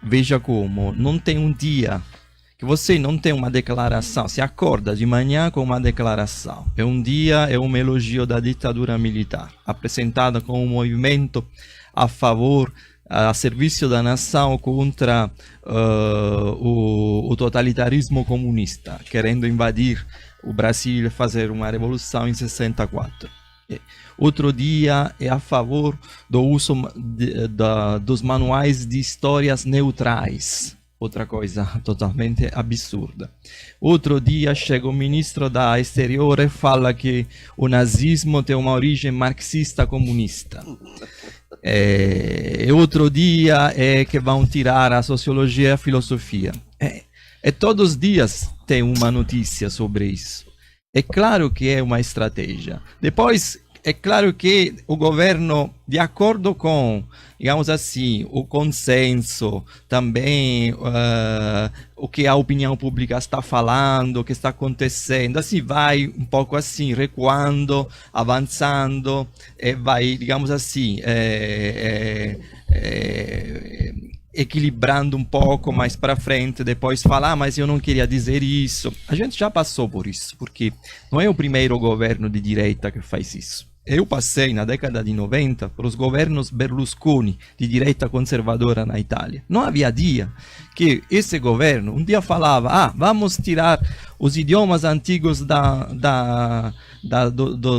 veja como não tem um dia que você não tem uma declaração. Se acorda de manhã com uma declaração. Um dia é um elogio da ditadura militar, apresentada como um movimento a favor, a serviço da nação contra o totalitarismo comunista, querendo invadir o Brasil e fazer uma revolução em 64. Outro dia é a favor do uso dos manuais de histórias neutrais. Outra coisa totalmente absurda. Outro dia chega o ministro da Exterior e fala que o nazismo tem uma origem marxista-comunista. Outro dia é que vão tirar a sociologia e a filosofia. Todos os dias tem uma notícia sobre isso. É claro que é uma estratégia. Depois, é claro que o governo, de acordo com, digamos assim, o consenso, também o que a opinião pública está falando, o que está acontecendo, assim vai um pouco assim, recuando, avançando, vai, digamos assim, equilibrando um pouco mais para frente, depois falar, mas eu não queria dizer isso. A gente já passou por isso, porque não é o primeiro governo de direita que faz isso. Eu passei na década de 90 por os governos Berlusconi, de direita conservadora na Itália. Não havia dia que esse governo um dia falava: vamos tirar os idiomas antigos da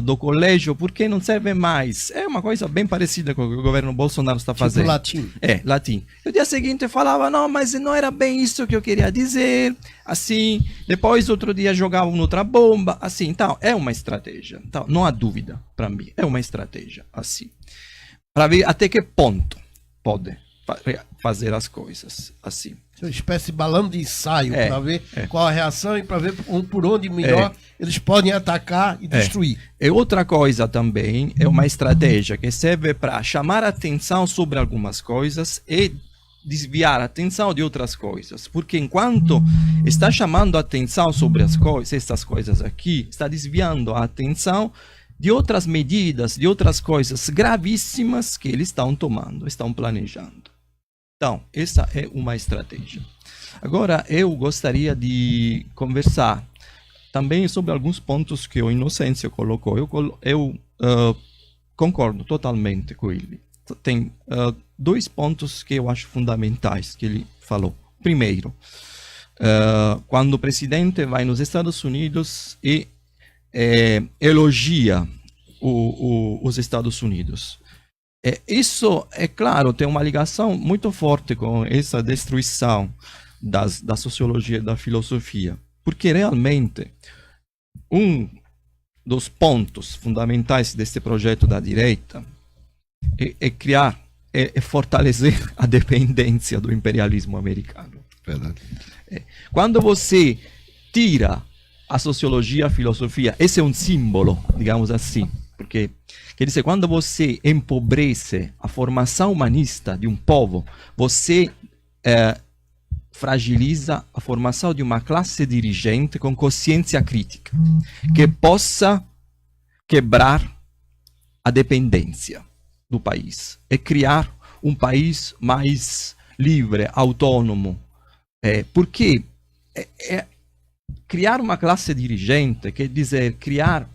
do colégio porque não serve mais. É uma coisa bem parecida com o que o governo Bolsonaro está fazendo. Tipo latim. É, latim. No dia seguinte falava, não, mas não era bem isso que eu queria dizer, assim. Depois, outro dia, jogavam outra bomba, assim. Então, é uma estratégia. Então, não há dúvida, para mim. É uma estratégia, assim. Para ver até que ponto pode fazer as coisas, assim. Uma espécie de balão de ensaio para ver é. qual a reação e para ver por onde melhor eles podem atacar e destruir. E outra coisa também é uma estratégia que serve para chamar a atenção sobre algumas coisas e desviar a atenção de outras coisas. Porque enquanto está chamando a atenção sobre as coisas, essas coisas aqui, está desviando a atenção de outras medidas, de outras coisas gravíssimas que eles estão tomando, estão planejando. Então, essa é uma estratégia. Agora, eu gostaria de conversar também sobre alguns pontos que o Inocêncio colocou. Eu concordo totalmente com ele. Tem dois pontos que eu acho fundamentais que ele falou. Primeiro, quando o presidente vai nos Estados Unidos e elogia os Estados Unidos. Isso, é claro, tem uma ligação muito forte com essa destruição da sociologia e da filosofia. Porque realmente, um dos pontos fundamentais desse projeto da direita é fortalecer a dependência do imperialismo americano. Verdade. Quando você tira a sociologia, a filosofia, esse é um símbolo, digamos assim, porque, quer dizer, quando você empobrece a formação humanista de um povo, você fragiliza a formação de uma classe dirigente com consciência crítica, que possa quebrar a dependência do país e criar um país mais livre, autônomo. Porque criar uma classe dirigente quer dizer criar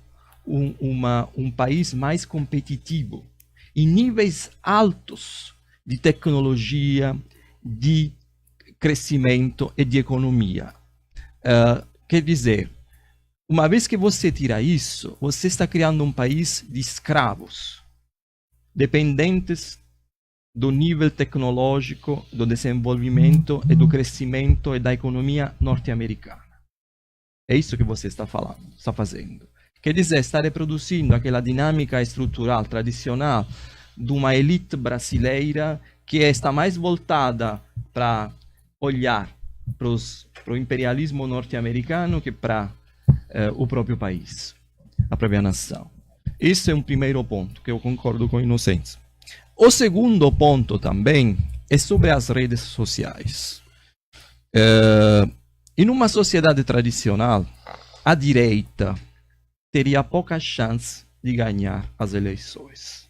um país mais competitivo, em níveis altos de tecnologia, de crescimento e de economia. Quer dizer, uma vez que você tira isso, você está criando um país de escravos, dependentes do nível tecnológico, do desenvolvimento e do crescimento e da economia norte-americana. É isso que você está fazendo. Quer dizer, está reproduzindo aquela dinâmica estrutural tradicional de uma elite brasileira que está mais voltada para olhar para o imperialismo norte-americano que para o próprio país, a própria nação. Esse é um primeiro ponto que eu concordo com o Inocêncio. O segundo ponto também é sobre as redes sociais. Em uma sociedade tradicional, a direita teria pouca chance de ganhar as eleições.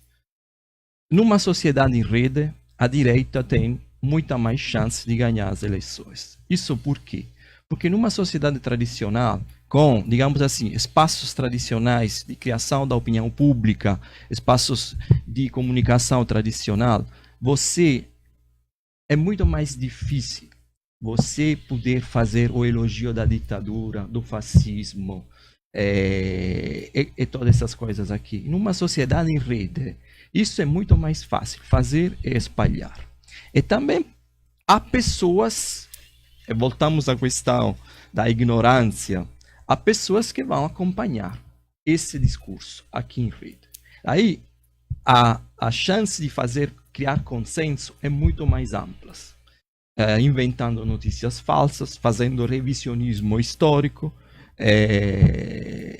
Numa sociedade em rede, a direita tem muita mais chance de ganhar as eleições. Isso por quê? Porque numa sociedade tradicional, com, digamos assim, espaços tradicionais de criação da opinião pública, espaços de comunicação tradicional, é muito mais difícil você poder fazer o elogio da ditadura, do fascismo, e todas essas coisas aqui. Numa sociedade em rede, isso é muito mais fácil, fazer e espalhar. E também há pessoas, e voltamos à questão da ignorância, há pessoas que vão acompanhar esse discurso aqui em rede. Aí a chance de criar consenso é muito mais ampla. Inventando notícias falsas, fazendo revisionismo histórico.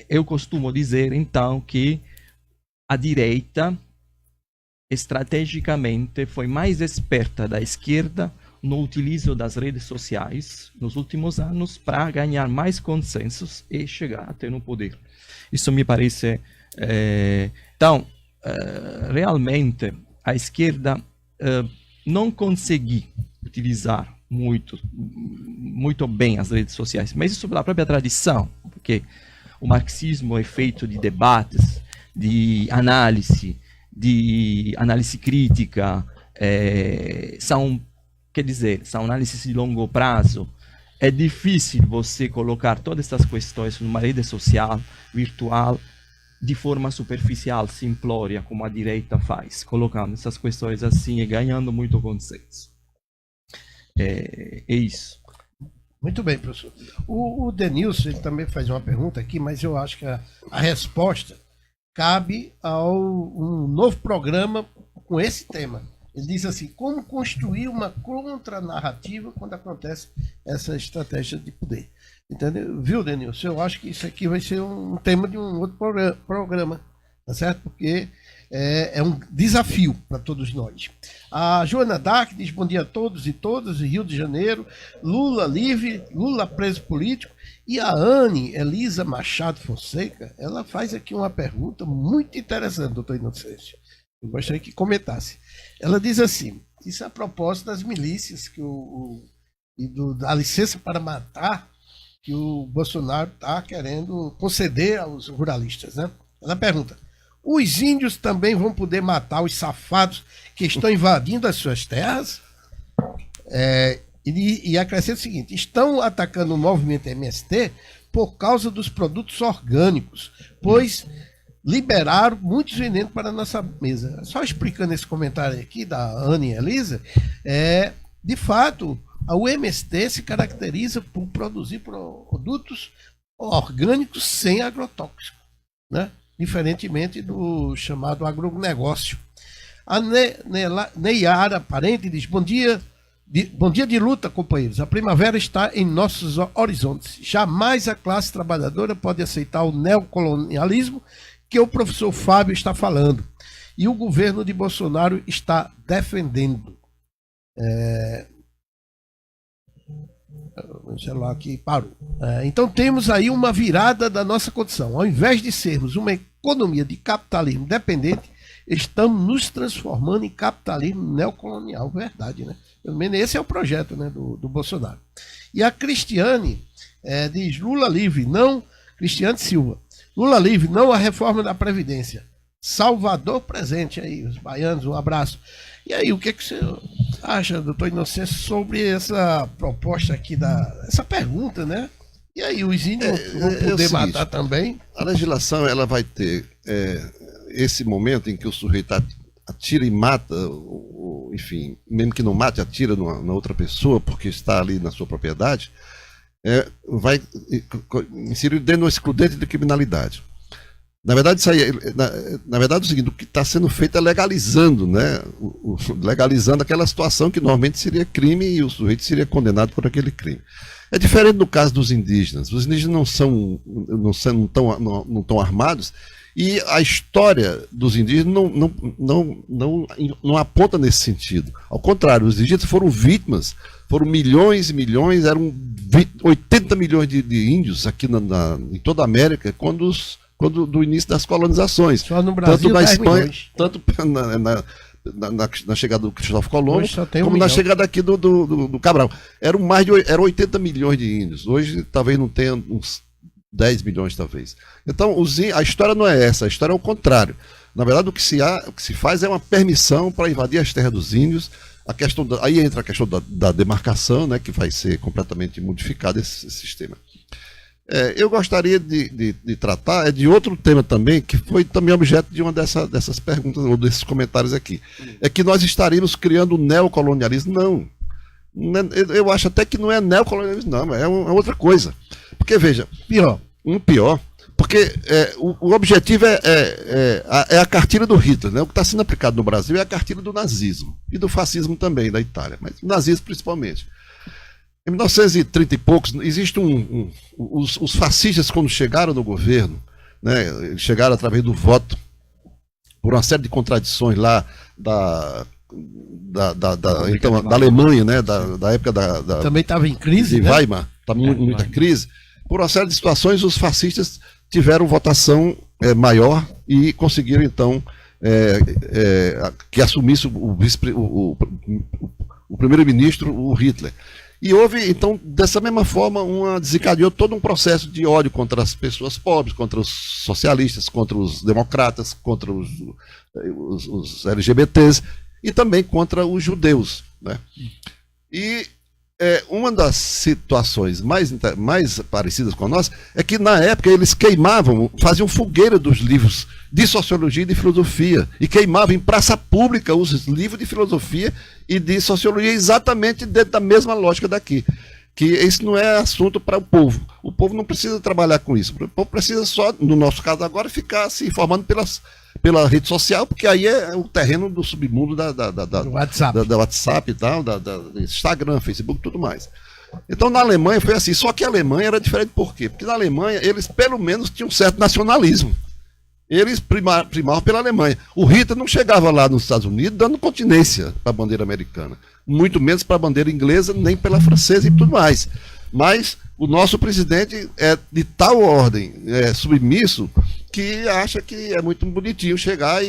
Eu costumo dizer, então, que a direita, estrategicamente, foi mais esperta da esquerda no utilizo das redes sociais nos últimos anos para ganhar mais consensos e chegar até no poder. Isso me parece... Então, realmente, a esquerda não conseguiu utilizar muito bem as redes sociais, mas isso pela própria tradição, porque o marxismo é feito de debates, de análise crítica, são análises de longo prazo. É difícil você colocar todas essas questões numa rede social, virtual, de forma superficial, simplória, como a direita faz, colocando essas questões assim e ganhando muito consenso. É isso. Muito bem, professor. O Denilson ele também faz uma pergunta aqui, mas eu acho que a resposta cabe ao um novo programa com esse tema. Ele diz assim: como construir uma contranarrativa quando acontece essa estratégia de poder? Entendeu? Viu, Denilson? Eu acho que isso aqui vai ser um tema de um outro programa, tá certo? Porque é um desafio para todos nós. A Joana Dark diz: bom dia a todos e todas, Rio de Janeiro, Lula livre, Lula preso político. E a Anne Elisa Machado Fonseca, ela faz aqui uma pergunta muito interessante, doutor Inocêncio. Eu gostaria que comentasse. Ela diz assim: isso é a propósito das milícias e da licença para matar que o Bolsonaro está querendo conceder aos ruralistas, né? Ela pergunta: os índios também vão poder matar os safados que estão invadindo as suas terras? E acrescenta o seguinte: estão atacando o movimento MST por causa dos produtos orgânicos, pois liberaram muitos venenos para a nossa mesa. Só explicando esse comentário aqui da Anne Elisa, de fato, o MST se caracteriza por produzir produtos orgânicos sem agrotóxico, né? Diferentemente do chamado agronegócio. A Neyara Parente diz: bom dia de luta, companheiros. A primavera está em nossos horizontes. Jamais a classe trabalhadora pode aceitar o neocolonialismo que o professor Fábio está falando e o governo de Bolsonaro está defendendo. O celular aqui parou. Então temos aí uma virada da nossa condição. Ao invés de sermos uma economia de capitalismo dependente, estamos nos transformando em capitalismo neocolonial. Verdade, né? Pelo menos esse é o projeto, né, do Bolsonaro. E a Cristiane diz: Lula livre, não. Cristiane Silva: Lula livre, não a reforma da Previdência. Salvador presente aí, os baianos, um abraço. E aí, o que você acha, doutor Inocêncio, sobre essa proposta aqui, essa pergunta, né? E aí, os índios vão poder matar também? A legislação ela vai ter esse momento em que o sujeito atira e mata, enfim, mesmo que não mate, atira na outra pessoa porque está ali na sua propriedade, vai inserir dentro do excludente de criminalidade. Na verdade, isso aí, na verdade, é o seguinte: o que está sendo feito é legalizando, né? Legalizando aquela situação que normalmente seria crime e o sujeito seria condenado por aquele crime. É diferente no caso dos indígenas. Os indígenas não estão armados, e a história dos indígenas não aponta nesse sentido. Ao contrário, os indígenas foram vítimas, foram milhões e milhões, eram 80 milhões de índios aqui em toda a América, quando do início das colonizações. Só no Brasil, tanto na Espanha, milhões. Tanto na chegada do Cristóvão Colombo, como na milhão. chegada aqui do Cabral. Eram 80 milhões de índios. Hoje talvez não tenha uns 10 milhões, talvez. Então, a história não é essa, a história é o contrário. Na verdade, o que se faz é uma permissão para invadir as terras dos índios. Aí entra a questão da demarcação, né, que vai ser completamente modificado esse sistema. Eu gostaria de tratar de outro tema também, que foi também objeto de uma dessas perguntas, ou desses comentários aqui. É que nós estaríamos criando um neocolonialismo. Não. Eu acho até que não é neocolonialismo, não, é outra coisa. Porque, veja, pior. Porque o objetivo é a cartilha do Hitler, né? O que está sendo aplicado no Brasil é a cartilha do nazismo, e do fascismo também, da Itália, mas o nazismo principalmente. Em 1930 e poucos, existe os fascistas, quando chegaram no governo, né, chegaram através do voto, por uma série de contradições lá da Alemanha, né, da época também estava em crise, de né? Weimar, estava muita crise. Por uma série de situações, os fascistas tiveram votação maior e conseguiram, então, que assumisse o primeiro-ministro, o Hitler. E houve, então, dessa mesma forma, desencadeou todo um processo de ódio contra as pessoas pobres, contra os socialistas, contra os democratas, contra os LGBTs e também contra os judeus, né? E uma das situações mais parecidas com a nossa é que na época eles queimavam, faziam fogueira dos livros de sociologia e de filosofia, e queimavam em praça pública os livros de filosofia e de sociologia, exatamente dentro da mesma lógica daqui. Que isso não é assunto para o povo. O povo não precisa trabalhar com isso. O povo precisa só, no nosso caso agora, ficar se informando pela rede social, porque aí é o terreno do submundo do WhatsApp e tal, do Instagram, Facebook e tudo mais. Então na Alemanha foi assim, só que a Alemanha era diferente por quê? Porque na Alemanha eles pelo menos tinham um certo nacionalismo. Eles primavam pela Alemanha. O Hitler não chegava lá nos Estados Unidos dando continência para a bandeira americana, muito menos para a bandeira inglesa, nem pela francesa e tudo mais. Mas o nosso presidente é de tal ordem submisso que acha que é muito bonitinho chegar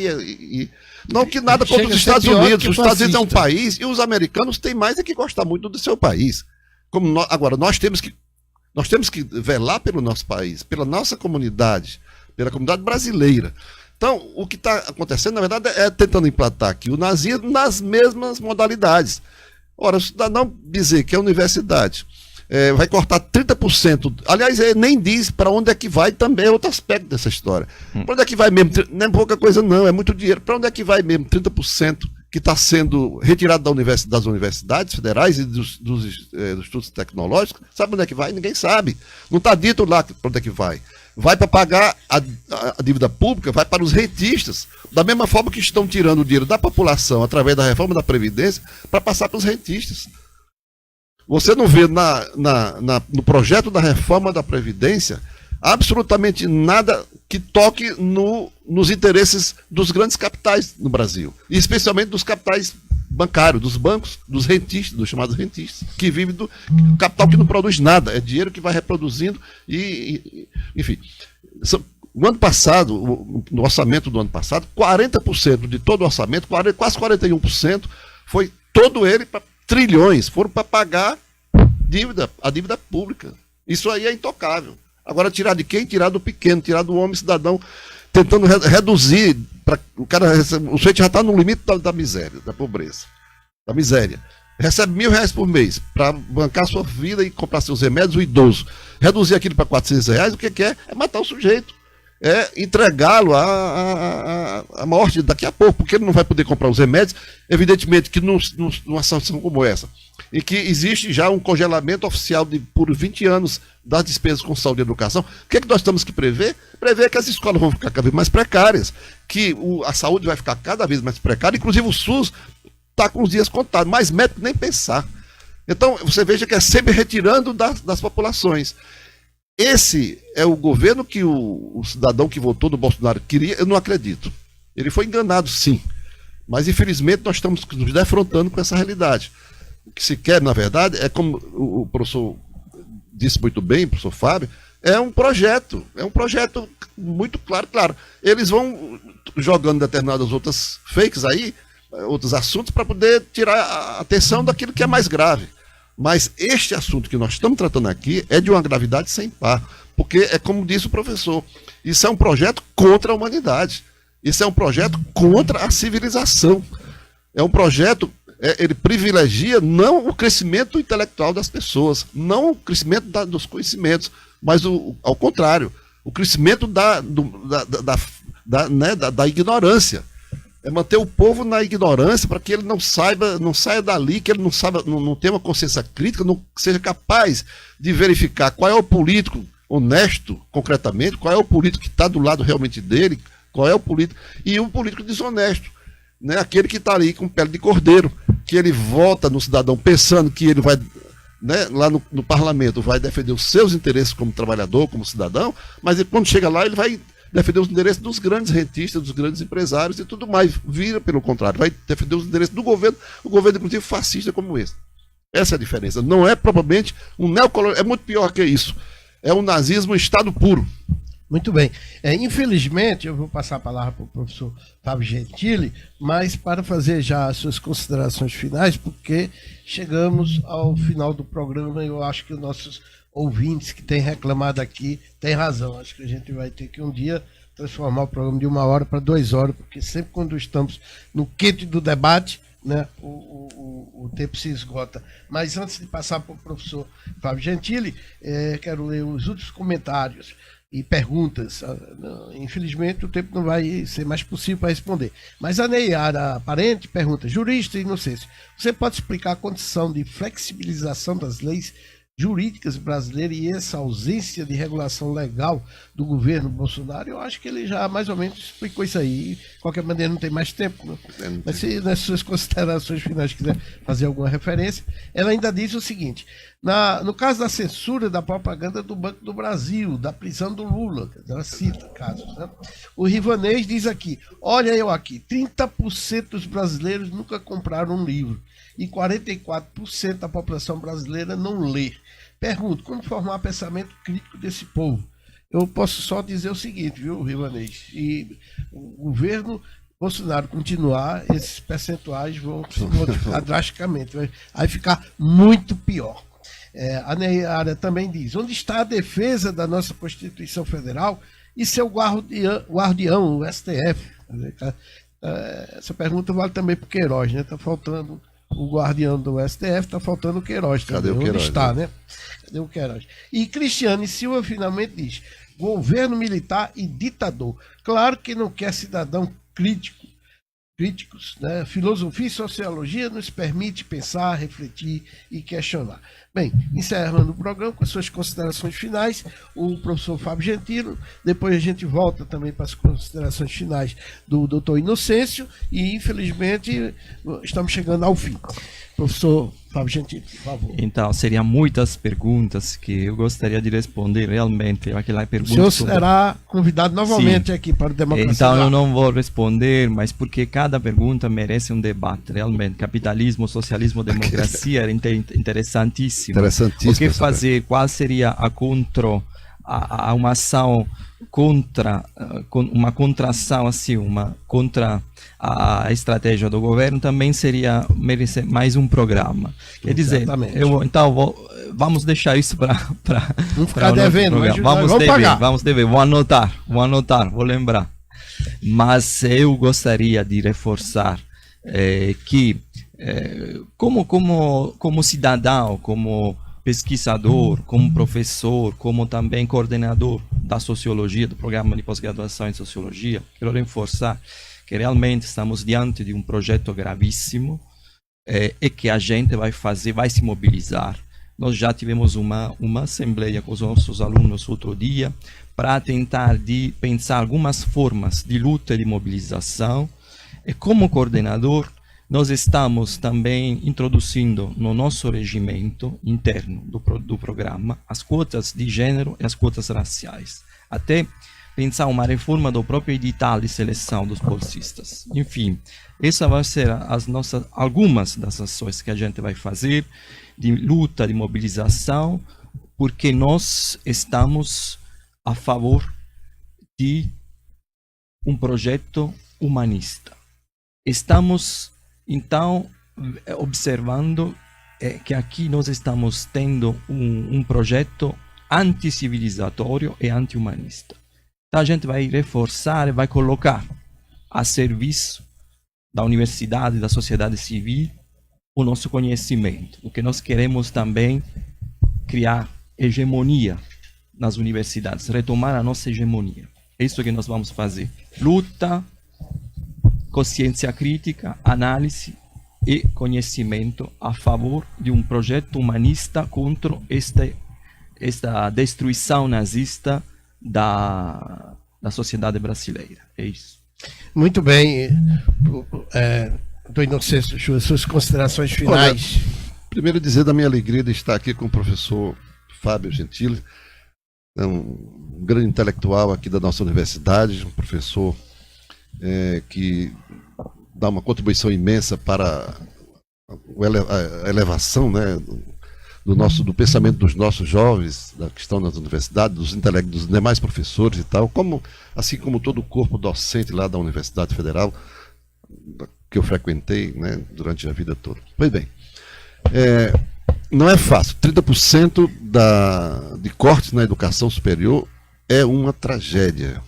não que nada contra os Estados Unidos. Os Estados Unidos é um país e os americanos têm mais é que gostar muito do seu país. Agora, nós temos que velar pelo nosso país, pela nossa comunidade, pela comunidade brasileira. Então, o que está acontecendo, na verdade, é tentando implantar aqui o nazismo nas mesmas modalidades. Ora, o cidadão dizer que a universidade vai cortar 30%, aliás, nem diz para onde é que vai, também é outro aspecto dessa história. Para onde é que vai mesmo? Não é pouca coisa não, é muito dinheiro. Para onde é que vai mesmo 30% que está sendo retirado das universidades federais e dos estudos tecnológicos? Sabe onde é que vai? Ninguém sabe. Não está dito lá para onde é que vai. Vai para pagar a dívida pública, vai para os rentistas, da mesma forma que estão tirando o dinheiro da população através da reforma da Previdência para passar para os rentistas. Você não vê no projeto da reforma da Previdência absolutamente nada que toque nos interesses dos grandes capitais no Brasil, e especialmente dos capitais bancários, dos bancos, dos rentistas, dos chamados rentistas, que vivem do capital que não produz nada, é dinheiro que vai reproduzindo enfim. No ano passado, no orçamento do ano passado, 40% de todo o orçamento, quase 41%, foi todo ele para trilhões, foram para pagar a dívida pública. Isso aí é intocável. Agora, tirar de quem? Tirar do pequeno, tirar do homem cidadão, tentando reduzir. O sujeito já está no limite da miséria, da pobreza, da miséria. Recebe R$1.000 por mês para bancar sua vida e comprar seus remédios, o idoso. Reduzir aquilo para R$400, o que é? É matar o sujeito. É entregá-lo à morte daqui a pouco, porque ele não vai poder comprar os remédios. Evidentemente que numa situação como essa, em que existe já um congelamento oficial por 20 anos das despesas com saúde e educação, o que é que nós temos que prever? Prever que as escolas vão ficar cada vez mais precárias, que a saúde vai ficar cada vez mais precária, inclusive o SUS está com os dias contados, mais médico nem pensar. Então, você veja que é sempre retirando das populações. Esse é o governo que o cidadão que votou no Bolsonaro queria, eu não acredito. Ele foi enganado, sim. Mas, infelizmente, nós estamos nos defrontando com essa realidade. O que se quer, na verdade, é como o professor disse muito bem, o professor Fábio, é um projeto muito claro. Claro, eles vão jogando determinadas outras fakes aí, outros assuntos, para poder tirar a atenção daquilo que é mais grave. Mas este assunto que nós estamos tratando aqui é de uma gravidade sem par, porque é como disse o professor, isso é um projeto contra a humanidade, isso é um projeto contra a civilização, é um projeto, ele privilegia não o crescimento intelectual das pessoas, não o crescimento dos conhecimentos, mas ao contrário, o crescimento da ignorância. É manter o povo na ignorância para que ele não saia dali, que ele não tenha uma consciência crítica, não seja capaz de verificar qual é o político honesto, concretamente, qual é o político que está do lado realmente dele, qual é o político, e o político desonesto, né? Aquele que está ali com pele de cordeiro, que ele vota no cidadão pensando que ele vai, né, lá no parlamento, vai defender os seus interesses como trabalhador, como cidadão, mas ele, quando chega lá ele vai defender os interesses dos grandes rentistas, dos grandes empresários e tudo mais. Vira, pelo contrário, vai defender os interesses do governo, o governo, inclusive, fascista como esse. Essa é a diferença. Não é propriamente um neocolonialismo, é muito pior que isso. É um nazismo em estado puro. Muito bem. Infelizmente, eu vou passar a palavra para o professor Fábio Gentili, mas para fazer já as suas considerações finais, porque chegamos ao final do programa e eu acho que os nossos ouvintes que têm reclamado aqui têm razão. Acho que a gente vai ter que um dia transformar o programa de 1 hora para 2 horas, porque sempre quando estamos no quente do debate, né, o tempo se esgota. Mas antes de passar para o professor Fábio Gentili, quero ler os últimos comentários e perguntas. Infelizmente, o tempo não vai ser mais possível para responder. Mas a Neyara Parente pergunta: jurista Inocêncio, você pode explicar a condição de flexibilização das leis jurídicas brasileiras e essa ausência de regulação legal do governo Bolsonaro? Eu acho que ele já mais ou menos explicou isso aí. De qualquer maneira, não tem mais tempo, né? Mas se nas suas considerações finais quiser fazer alguma referência, ela ainda diz o seguinte: no caso da censura da propaganda do Banco do Brasil, da prisão do Lula, ela cita casos, né? O Rivanês diz aqui: olha eu aqui, 30% dos brasileiros nunca compraram um livro e 44% da população brasileira não lê. Pergunto, como formar pensamento crítico desse povo? Eu posso só dizer o seguinte, viu, Rivanês? Se o governo Bolsonaro continuar, esses percentuais vão se modificar drasticamente. Vai ficar muito pior. A Neyara também diz: onde está a defesa da nossa Constituição Federal e seu guardião, o STF? Essa pergunta vale também para o Queiroz, né? Está faltando o guardião do STF, está faltando o Queiroz também. Cadê o Queiroz? Onde está, né? Cadê o Queiroz? E Cristiane Silva finalmente diz: governo militar e ditador. Claro que não quer cidadão críticos, né? Filosofia e sociologia nos permite pensar, refletir e questionar. Bem, encerrando o programa com suas considerações finais, o professor Fábio Gentili, depois a gente volta também para as considerações finais do doutor Inocêncio e, infelizmente, estamos chegando ao fim. Professor Fábio Gentili, por favor. Então, seriam muitas perguntas que eu gostaria de responder realmente. Aquela pergunta O senhor será convidado novamente aqui para o Democracia. Então, eu não vou responder, mas porque cada pergunta merece um debate, realmente. Capitalismo, socialismo, democracia era interessantíssimo. Interessantíssimo. O que fazer? Qual seria a uma ação contra, uma contração assim, contra a estratégia do governo também seria merecer mais um programa. Quer dizer, vamos deixar isso para não ficar devendo, mas vamos dever, vou anotar, vou lembrar. Mas eu gostaria de reforçar que como cidadão, como pesquisador, como professor, como também coordenador da sociologia, do programa de pós-graduação em sociologia, quero reforçar que realmente estamos diante de um projeto gravíssimo e que a gente vai se mobilizar. Nós já tivemos uma assembleia com os nossos alunos outro dia para tentar pensar algumas formas de luta e de mobilização. E como coordenador, nós estamos também introduzindo no nosso regimento interno do programa as quotas de gênero e as quotas raciais. Até pensar uma reforma do próprio edital de seleção dos bolsistas. Enfim, essas vão ser algumas das ações que a gente vai fazer de luta, de mobilização, porque nós estamos a favor de um projeto humanista. Estamos, então, observando que aqui nós estamos tendo um projeto anticivilizatório e anti-humanista. Então a gente vai reforçar e vai colocar a serviço da universidade, da sociedade civil, o nosso conhecimento. O que nós queremos também criar hegemonia nas universidades, retomar a nossa hegemonia. É isso que nós vamos fazer. Luta, consciência crítica, análise e conhecimento a favor de um projeto humanista contra esta destruição nazista da sociedade brasileira. É isso. Muito bem. Doutor Inocêncio, suas considerações finais. Olha, primeiro dizer da minha alegria de estar aqui com o professor Fábio Gentili, um grande intelectual aqui da nossa universidade, um professor que dá uma contribuição imensa para a elevação, né, do pensamento dos nossos jovens que estão nas universidades, dos demais professores e tal, assim como todo o corpo docente lá da Universidade Federal que eu frequentei, né, durante a vida toda. Pois bem, não é fácil. 30% de cortes na educação superior é uma tragédia.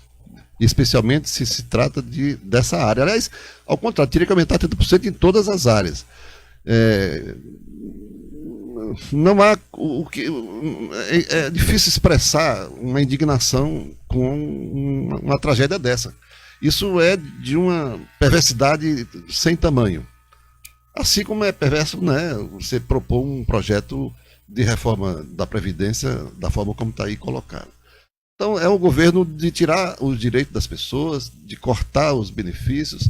especialmente se trata dessa área. Aliás, ao contrário, teria que aumentar 30% em todas as áreas. Não há o que é difícil expressar uma indignação com uma tragédia dessa. Isso é de uma perversidade sem tamanho. Assim como é perverso, né, você propor um projeto de reforma da Previdência da forma como está aí colocado. Então é um governo de tirar os direitos das pessoas, de cortar os benefícios,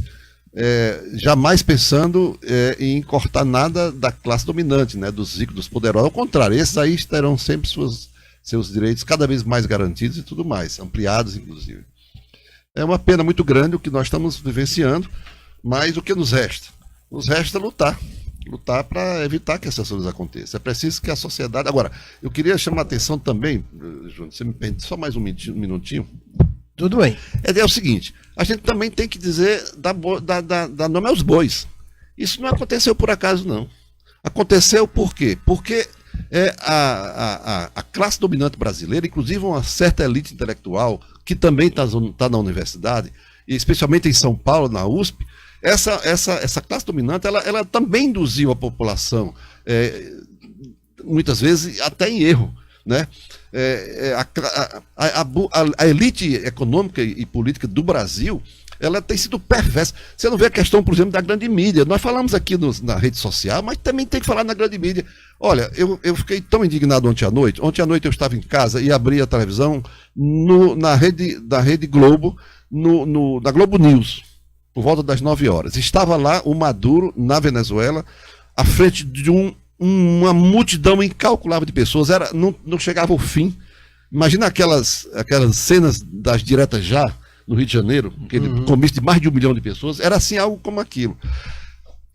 jamais pensando em cortar nada da classe dominante, né, dos ricos, dos poderosos. Ao contrário, esses aí terão sempre seus direitos cada vez mais garantidos e tudo mais, ampliados inclusive. É uma pena muito grande o que nós estamos vivenciando, mas o que nos resta? Nos resta lutar para evitar que essas coisas aconteçam. É preciso que a sociedade... Agora, eu queria chamar a atenção também, Júnior, você me permite só mais um minutinho? Tudo bem. É o seguinte, a gente também tem que dizer, dar nome aos bois. Isso não aconteceu por acaso, não. Aconteceu por quê? Porque a classe dominante brasileira, inclusive uma certa elite intelectual, que também está na universidade, e especialmente em São Paulo, na USP, essa classe dominante, ela também induziu a população, muitas vezes até em erro, né? A elite econômica e política do Brasil, ela tem sido perversa. Você não vê a questão, por exemplo, da grande mídia. Nós falamos aqui na rede social, mas também tem que falar na grande mídia. Olha, eu fiquei tão indignado ontem à noite. Ontem à noite eu estava em casa e abri a televisão da Rede Globo, na Globo News, por volta das 9 horas. Estava lá o Maduro, na Venezuela, à frente de uma multidão incalculável de pessoas. Não chegava ao fim. Imagina aquelas cenas das diretas já, no Rio de Janeiro, aquele comício de mais de 1 milhão de pessoas. Era assim, algo como aquilo.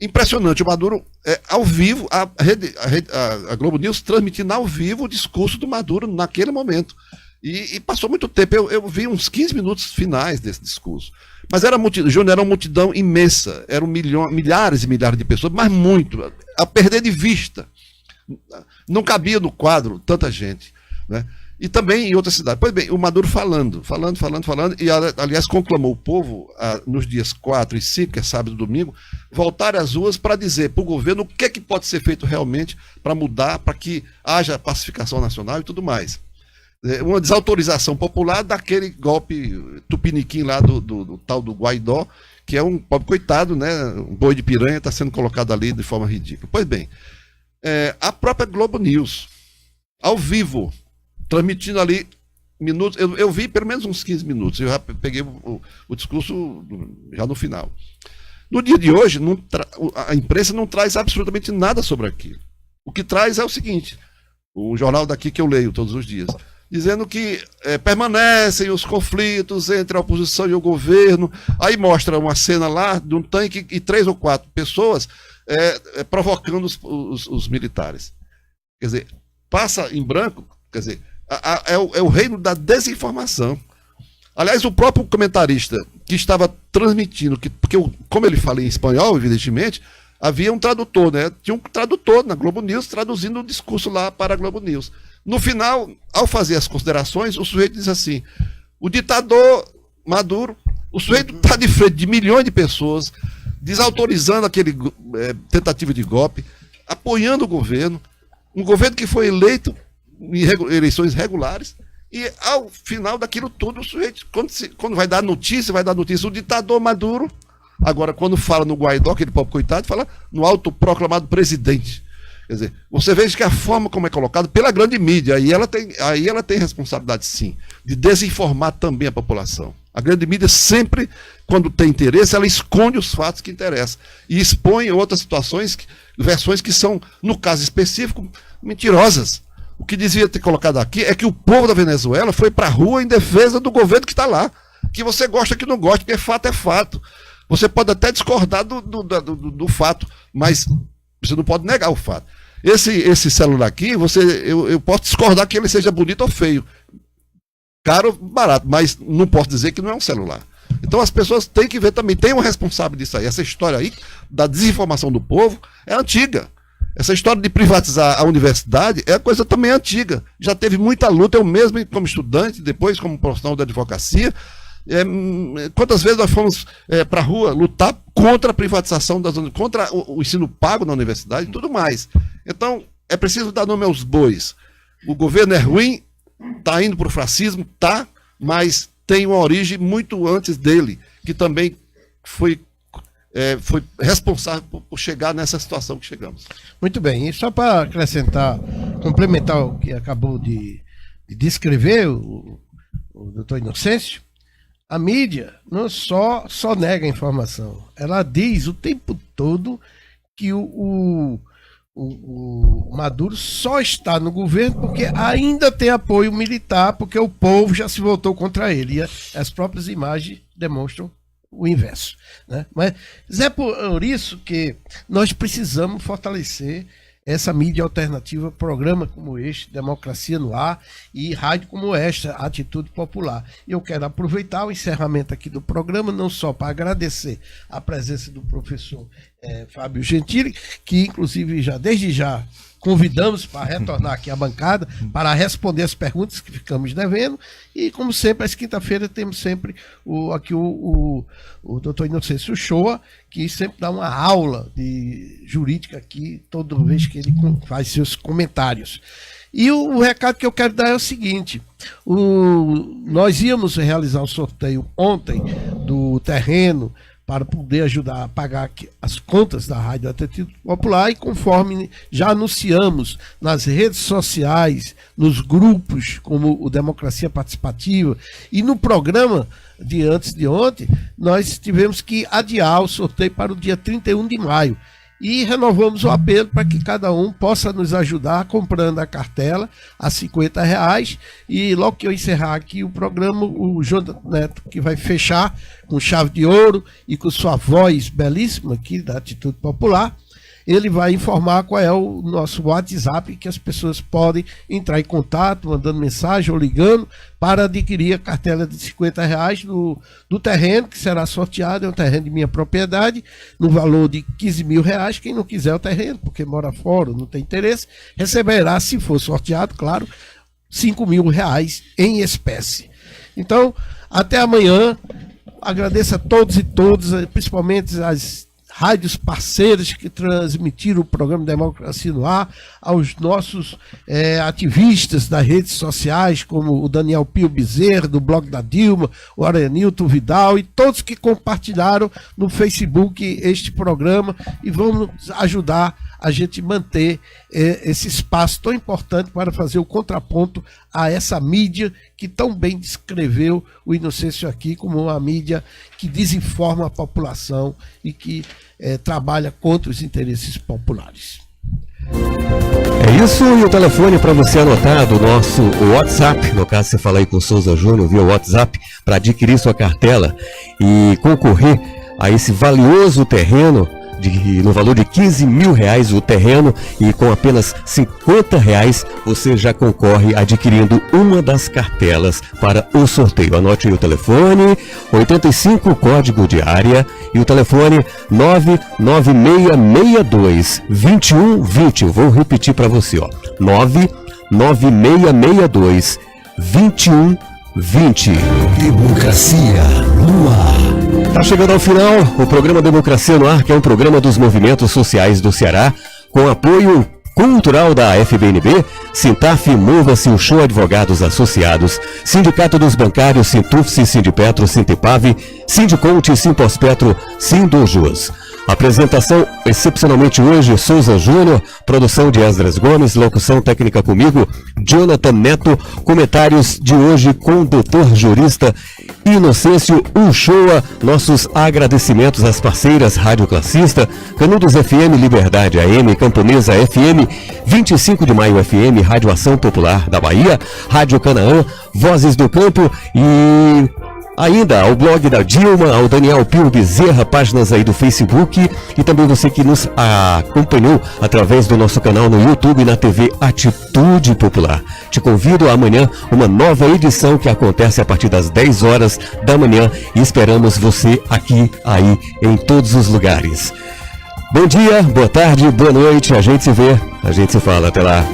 Impressionante. O Maduro, ao vivo, a Globo News transmitindo ao vivo o discurso do Maduro naquele momento. E passou muito tempo. Eu vi uns 15 minutos finais desse discurso. Mas era uma multidão imensa. Eram milhares e milhares de pessoas, mas muito. A perder de vista. Não cabia no quadro tanta gente, né? E também em outras cidades. Pois bem, o Maduro falando, e aliás conclamou o povo, nos dias 4 e 5, que é sábado e domingo, voltar às ruas para dizer para o governo o que pode ser feito realmente para mudar, para que haja pacificação nacional e tudo mais. Uma desautorização popular daquele golpe tupiniquim lá do tal do Guaidó, que é um pobre coitado, né? Um boi de piranha está sendo colocado ali de forma ridícula. Pois bem, a própria Globo News, ao vivo, transmitindo ali minutos, eu vi pelo menos uns 15 minutos, eu já peguei o discurso já no final. No dia de hoje, a imprensa não traz absolutamente nada sobre aquilo. O que traz é o seguinte, o jornal daqui que eu leio todos os dias, dizendo que permanecem os conflitos entre a oposição e o governo. Aí mostra uma cena lá de um tanque e 3 ou 4 pessoas provocando os militares. Quer dizer, passa em branco, quer dizer, é o reino da desinformação. Aliás, o próprio comentarista que estava transmitindo, porque como ele fala em espanhol, evidentemente, havia um tradutor, né? Tinha um tradutor na Globo News traduzindo o discurso lá para a Globo News. No final, ao fazer as considerações, o sujeito diz assim, o ditador Maduro, o sujeito está de frente de milhões de pessoas, desautorizando aquele tentativa de golpe, apoiando o governo, um governo que foi eleito em eleições regulares, e ao final daquilo tudo, o sujeito, quando vai dar notícia, o ditador Maduro, agora quando fala no Guaidó, aquele pobre coitado, fala no autoproclamado presidente. Quer dizer, você veja que a forma como é colocado pela grande mídia, aí ela tem responsabilidade sim, de desinformar também a população. A grande mídia sempre, quando tem interesse, ela esconde os fatos que interessam e expõe outras situações, versões que são, no caso específico, mentirosas. O que devia ter colocado aqui é que o povo da Venezuela foi para a rua em defesa do governo que está lá. Que você gosta, que não gosta, porque fato é fato. Você pode até discordar do fato, mas você não pode negar o fato. Esse celular aqui, eu posso discordar que ele seja bonito ou feio. Caro, barato, mas não posso dizer que não é um celular. Então as pessoas têm que ver também, tem um responsável disso aí. Essa história aí, da desinformação do povo, é antiga. Essa história de privatizar a universidade é coisa também antiga. Já teve muita luta, eu mesmo como estudante, depois como profissional da advocacia, Quantas vezes nós fomos para a rua lutar contra a privatização contra o ensino pago na universidade e tudo mais. Então, é preciso dar nome aos bois. O governo é ruim, está indo para o fascismo, mas tem uma origem muito antes dele, que também foi responsável por chegar nessa situação que chegamos. Muito bem, e só para acrescentar, complementar o que acabou de descrever o doutor Inocêncio, a mídia não só nega a informação, ela diz o tempo todo que o Maduro só está no governo porque ainda tem apoio militar, porque o povo já se voltou contra ele, e as próprias imagens demonstram o inverso, né? Mas é por isso que nós precisamos fortalecer essa mídia alternativa, programa como este, Democracia no Ar, e rádio como esta, Atitude Popular. Eu quero aproveitar o encerramento aqui do programa, não só para agradecer a presença do professor Fábio Gentili, que inclusive desde já convidamos para retornar aqui à bancada para responder as perguntas que ficamos devendo, e como sempre, às quinta-feiras temos sempre o doutor Inocêncio Shoa, que sempre dá uma aula de jurídica aqui, toda vez que ele faz seus comentários. E o recado que eu quero dar é o seguinte: nós íamos realizar o sorteio ontem do terreno para poder ajudar a pagar as contas da Rádio Atitude Popular, e conforme já anunciamos nas redes sociais, nos grupos como o Democracia Participativa e no programa de antes de ontem, nós tivemos que adiar o sorteio para o dia 31 de maio. E renovamos o apelo para que cada um possa nos ajudar comprando a cartela a R$50. E logo que eu encerrar aqui o programa, o Jonathan Neto, que vai fechar com chave de ouro e com sua voz belíssima aqui da Atitude Popular, ele vai informar qual é o nosso WhatsApp, que as pessoas podem entrar em contato, mandando mensagem ou ligando, para adquirir a cartela de R$50 do terreno, que será sorteado. É um terreno de minha propriedade, no valor de R$15.000. Quem não quiser o terreno, porque mora fora, não tem interesse, receberá, se for sorteado, claro, R$5.000 em espécie. Então, até amanhã. Agradeço a todos e todas, principalmente as rádios parceiras que transmitiram o programa Democracia no Ar, aos nossos ativistas das redes sociais, como o Daniel Pio Bezerra, do blog da Dilma, o Arenilton Vidal, e todos que compartilharam no Facebook este programa, e vamos ajudar a gente manter esse espaço tão importante para fazer o contraponto a essa mídia que tão bem descreveu o Inocêncio aqui como uma mídia que desinforma a população e que trabalha contra os interesses populares. É isso, e o telefone para você anotar do nosso WhatsApp, no caso você fala aí com o Souza Júnior via WhatsApp, para adquirir sua cartela e concorrer a esse valioso terreno, no valor de R$15.000 o terreno, e com apenas R$50 você já concorre adquirindo uma das cartelas para o sorteio. Anote aí o telefone, 85, código de área, e o telefone 99662-2120. Vou repetir para você, 99662-2120. Democracia no Ar. Está chegando ao final o programa Democracia no Ar, que é um programa dos movimentos sociais do Ceará, com apoio cultural da FBNB, Sintaf, Mova-se, o Show Advogados Associados, Sindicato dos Bancários, Sintufse, Sindipetro, Sintipave, Sindiconte, Simpospetro, Sindojus. Apresentação excepcionalmente hoje, Souza Júnior, produção de Esdras Gomes, locução técnica comigo, Jonathan Neto, comentários de hoje com o doutor jurista Inocêncio Uchoa, nossos agradecimentos às parceiras Rádio Classista, Canudos FM, Liberdade AM, Camponesa FM, 25 de Maio FM, Rádio Ação Popular da Bahia, Rádio Canaã, Vozes do Campo e ainda ao blog da Dilma, ao Daniel Pio Bezerra, páginas aí do Facebook, e também você que nos acompanhou através do nosso canal no YouTube e na TV Atitude Popular. Te convido a amanhã, uma nova edição que acontece a partir das 10 horas da manhã, e esperamos você aqui, aí, em todos os lugares. Bom dia, boa tarde, boa noite, a gente se vê, a gente se fala, até lá.